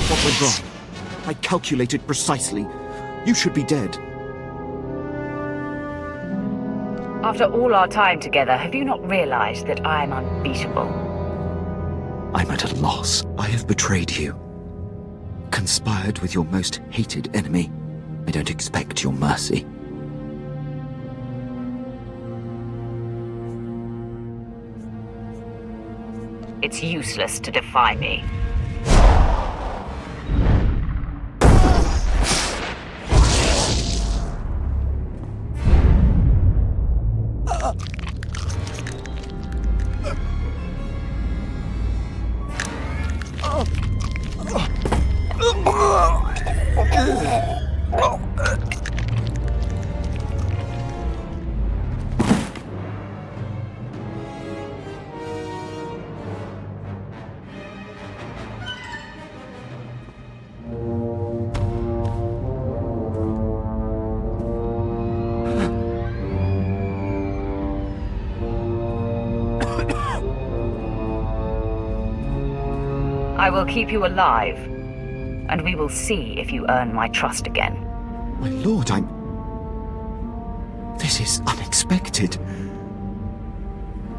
What went wrong? I calculated precisely. You should be dead. After all our time together, have you not realized that I am unbeatable? I'm at a loss. I have betrayed you. Conspired with your most hated enemy. I don't expect your mercy. It's useless to defy me. I will keep you alive, and we will see if you earn my trust again. My lord, This is unexpected.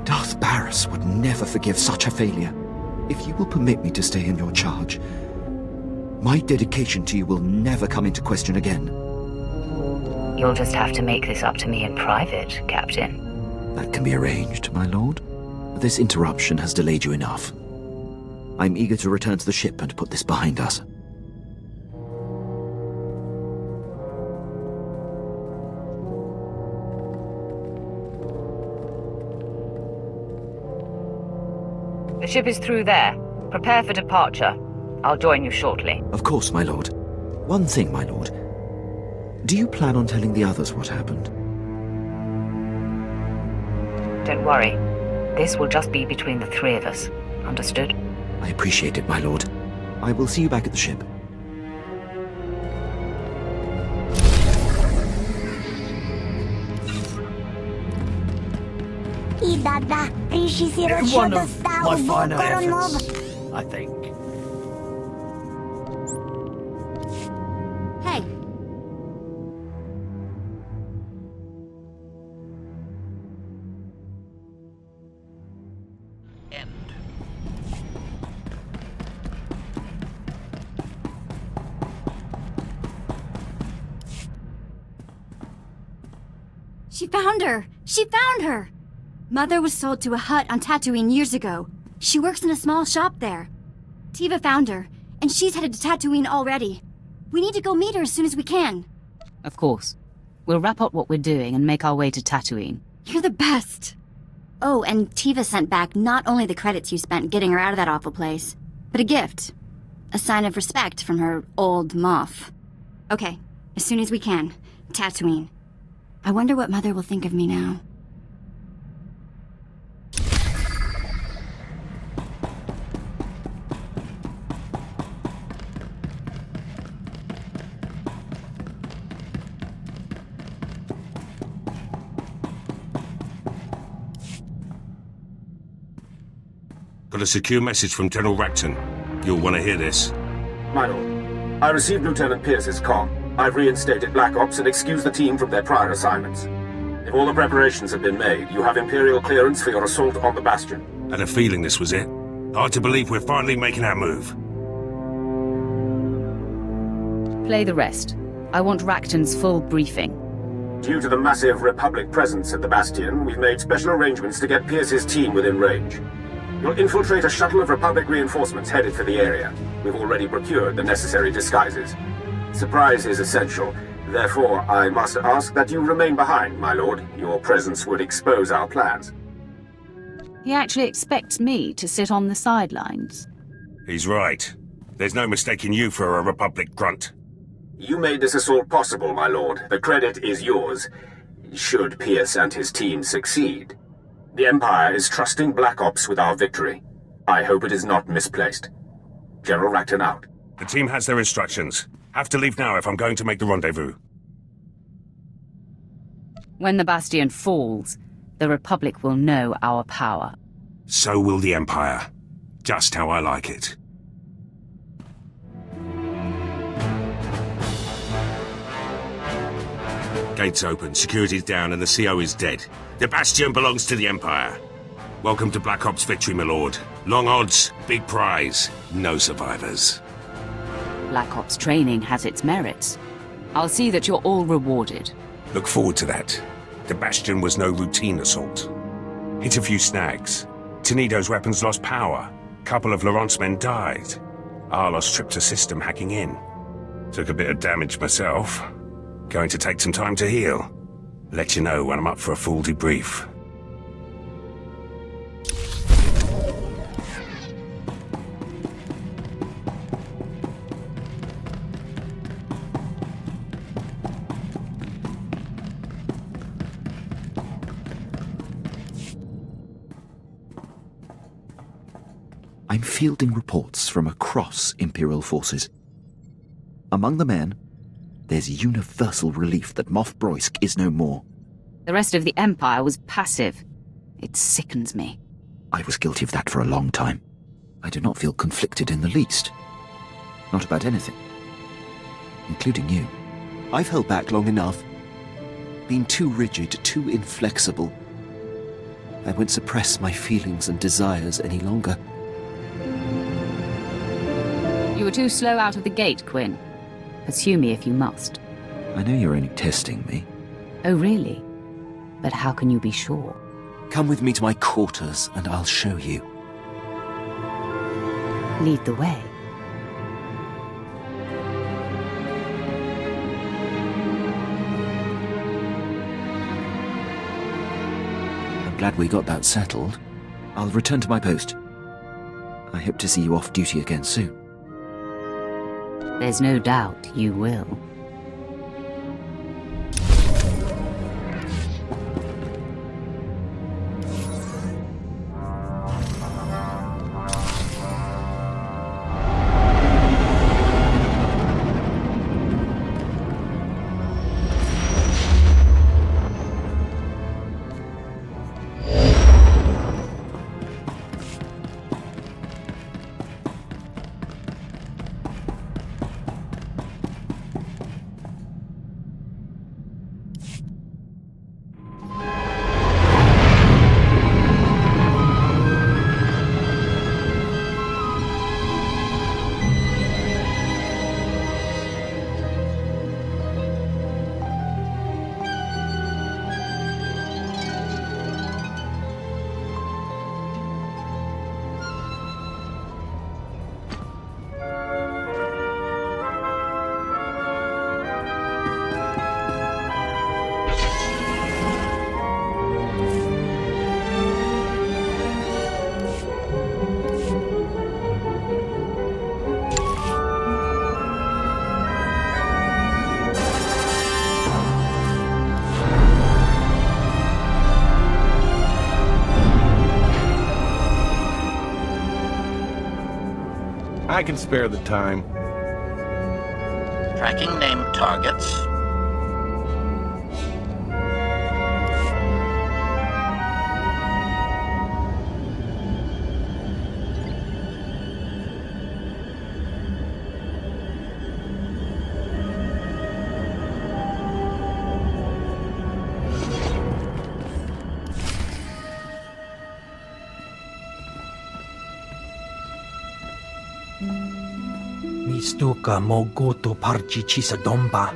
Darth Barris would never forgive such a failure. If you will permit me to stay in your charge, my dedication to you will never come into question again. You'll just have to make this up to me in private, Captain. That can be arranged, my lord. This interruption has delayed you enough. I'm eager to return to the ship and put this behind us. The ship is through there. Prepare for departure. I'll join you shortly. Of course, my lord. One thing, my lord. Do you plan on telling the others what happened? Don't worry. This will just be between the three of us. Understood? I appreciate it, my lord. I will see you back at the ship. One of my finer efforts, I think. Hey. She found her! She found her! Mother was sold to a hut on Tatooine years ago. She works in a small shop there. Tiva found her, and she's headed to Tatooine already. We need to go meet her as soon as we can. Of course. We'll wrap up what we're doing and make our way to Tatooine. You're the best. Oh, and Tiva sent back not only the credits you spent getting her out of that awful place, but a gift. A sign of respect from her old Moff. Okay, as soon as we can. Tatooine. I wonder what Mother will think of me now. Got a secure message from General Racton. You'll want to hear this. My lord, I received Lieutenant Pierce's comm. I've reinstated Black Ops and excused the team from their prior assignments. If all the preparations have been made, you have Imperial clearance for your assault on the Bastion. Had a feeling this was it. Hard to believe we're finally making our move. Play the rest. I want Racton's full briefing. Due to the massive Republic presence at the Bastion, we've made special arrangements to get Pierce's team within range. You'll infiltrate a shuttle of Republic reinforcements headed for the area. We've already procured the necessary disguises. Surprise is essential. Therefore, I must ask that you remain behind, my lord. Your presence would expose our plans. He actually expects me to sit on the sidelines. He's right. There's no mistaking you for a Republic grunt. You made this assault possible, my lord. The credit is yours, should Pierce and his team succeed. The Empire is trusting Black Ops with our victory. I hope it is not misplaced. General Racton out. The team has their instructions. Have to leave now if I'm going to make the rendezvous. When the Bastion falls, the Republic will know our power. So will the Empire. Just how I like it. Gates open, security's down, and the CO is dead. The Bastion belongs to the Empire. Welcome to Black Ops victory, my lord. Long odds, big prize, no survivors. Black Ops training has its merits. I'll see that you're all rewarded. Look forward to that. The Bastion was no routine assault. Hit a few snags. Tenido's weapons lost power. Couple of Laurent's men died. Arlos tripped a system hacking in. Took a bit of damage myself. Going to take some time to heal. Let you know when I'm up for a full debrief. I'm fielding reports from across Imperial forces. Among the men, there's universal relief that Moff Broysk is no more. The rest of the Empire was passive. It sickens me. I was guilty of that for a long time. I do not feel conflicted in the least. Not about anything. Including you. I've held back long enough. Been too rigid, too inflexible. I won't suppress my feelings and desires any longer. You were too slow out of the gate, Quinn. Pursue me if you must. I know you're only testing me. Oh, really? But how can you be sure? Come with me to my quarters and I'll show you. Lead the way. I'm glad we got that settled. I'll return to my post. I hope to see you off duty again soon. There's no doubt you will. I can spare the time. Tracking named targets. Mistuka mogoto parchi chisa domba.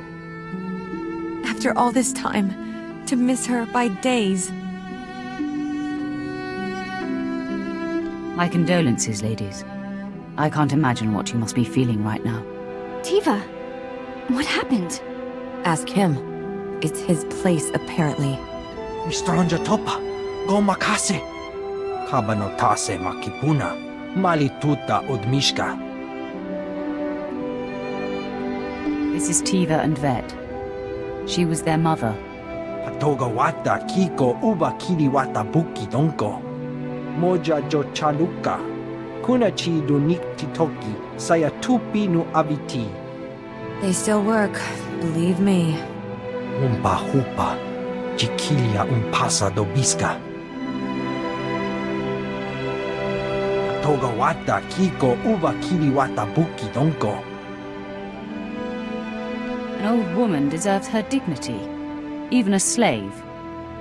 After all this time, to miss her by days. My condolences, ladies. I can't imagine what you must be feeling right now. Tiva, what happened? Ask him. It's his place, apparently. Mistranja topa, go makase. Kabanotase makipuna, malituta odmishka. This is Tiva and Vet. She was their mother. Patoga wata kiko uba kili wata buki donko. Moja jo chaluka. Kunachi do niktitoki saya tupi no abiti. They still work, believe me. Umpa hupa. Chiquilia umpasa do biska. Patoga wata kiko uba kili wata buki donko. An old woman deserves her dignity. Even a slave.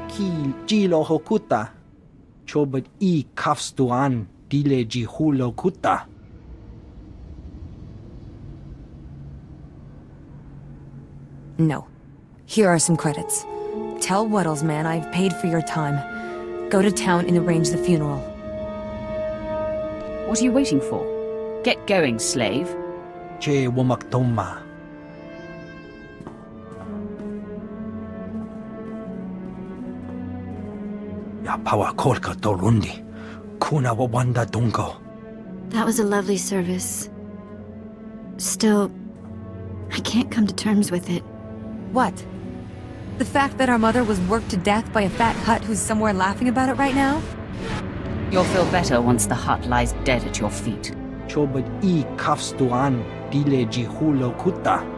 Ki jilo hokuta. Chobad I kafstuan dile jihulo kuta. No. Here are some credits. Tell Wuddles man I've paid for your time. Go to town and arrange the funeral. What are you waiting for? Get going, slave. Che womaktoma. Pawa kolka dorundi. Kuna wawanda dungo. That was a lovely service. Still, I can't come to terms with it. What? The fact that our mother was worked to death by a fat Hutt who's somewhere laughing about it right now? You'll feel better once the Hutt lies dead at your feet. Chobad I kafstuan dile jihulo kuta.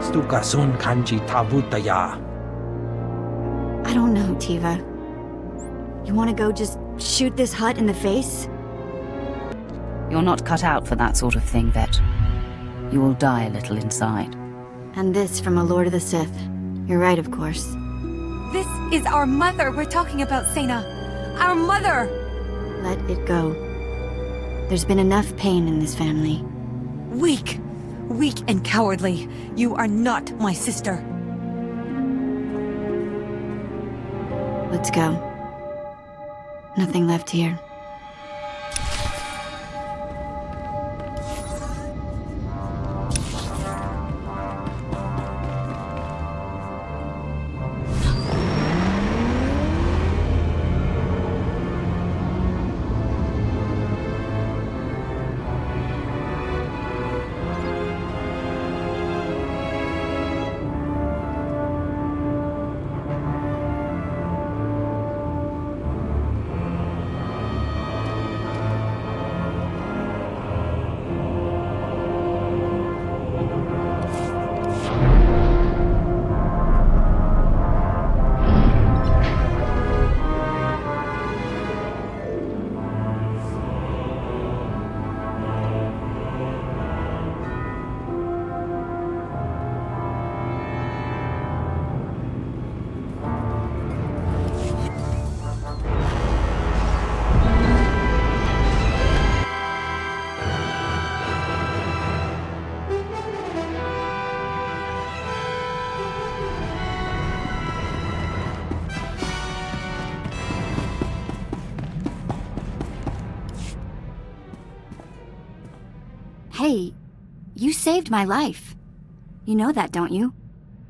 Stukasun kanji tabutaya. I don't know, Tiva. You want to go just shoot this Hutt in the face? You're not cut out for that sort of thing, Vet. You will die a little inside. And this from a Lord of the Sith. You're right, of course. This is our mother we're talking about, Sena. Our mother! Let it go. There's been enough pain in this family. Weak. Weak and cowardly. You are not my sister. Let's go. Nothing left here. Hey, you saved my life. You know that, don't you?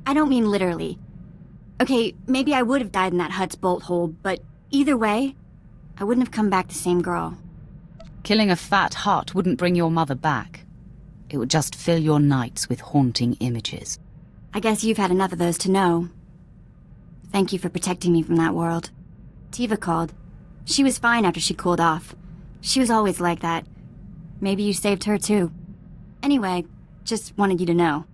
I don't mean literally. Okay, maybe I would have died in that hut's bolt hole, but either way, I wouldn't have come back the same girl. Killing a fat hut wouldn't bring your mother back. It would just fill your nights with haunting images. I guess you've had enough of those to know. Thank you for protecting me from that world. Tiva called. She was fine after she cooled off. She was always like that. Maybe you saved her too. Anyway, just wanted you to know.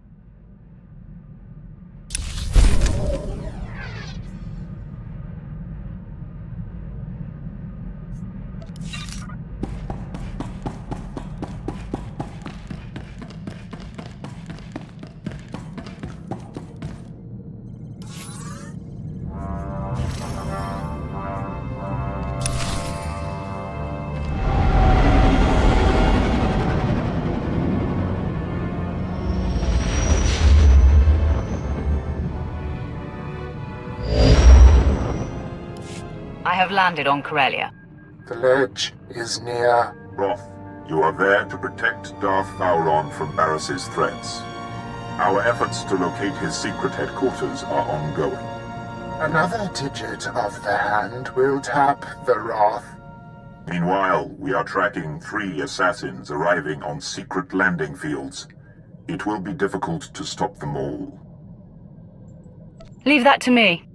I have landed on Corellia. The ledge is near. Roth, you are there to protect Darth Vowron from Barris's threats. Our efforts to locate his secret headquarters are ongoing. Another digit of the hand will tap the Roth. Meanwhile, we are tracking 3 assassins arriving on secret landing fields. It will be difficult to stop them all. Leave that to me.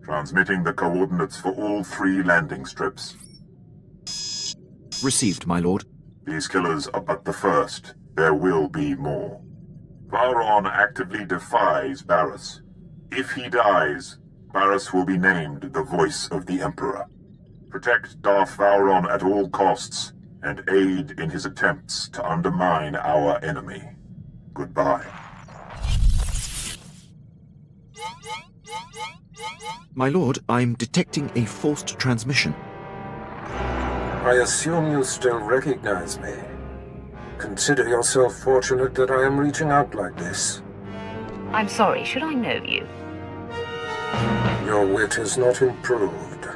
Transmitting the coordinates for all 3 landing strips. Received, my lord. These killers are but the first. There will be more. Vowron actively defies Barris. If he dies, Barris will be named the Voice of the Emperor. Protect Darth Vowron at all costs, and aid in his attempts to undermine our enemy. Goodbye. My lord, I'm detecting a forced transmission. I assume you still recognize me. Consider yourself fortunate that I am reaching out like this. I'm sorry, should I know you? Your wit has not improved.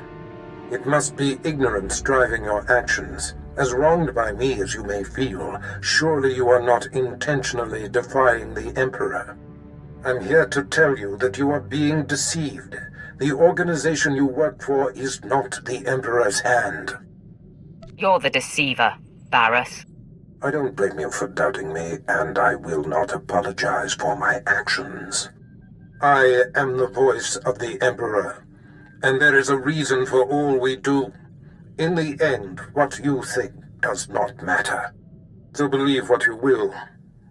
It must be ignorance driving your actions. As wronged by me as you may feel, surely you are not intentionally defying the Emperor. I'm here to tell you that you are being deceived. The organization you work for is not the Emperor's hand. You're the deceiver, Barris. I don't blame you for doubting me, and I will not apologize for my actions. I am the voice of the Emperor, and there is a reason for all we do. In the end, what you think does not matter. So believe what you will,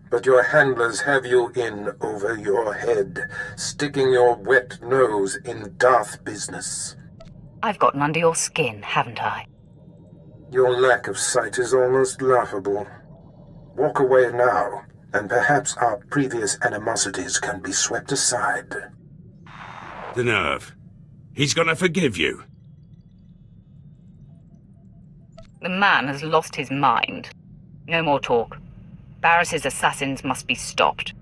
but your handlers have you in over your head, sticking your wet nose in Darth business. I've gotten under your skin, haven't I? Your lack of sight is almost laughable. Walk away now, and perhaps our previous animosities can be swept aside. The nerve. He's gonna forgive you. The man has lost his mind. No more talk. Barris's assassins must be stopped.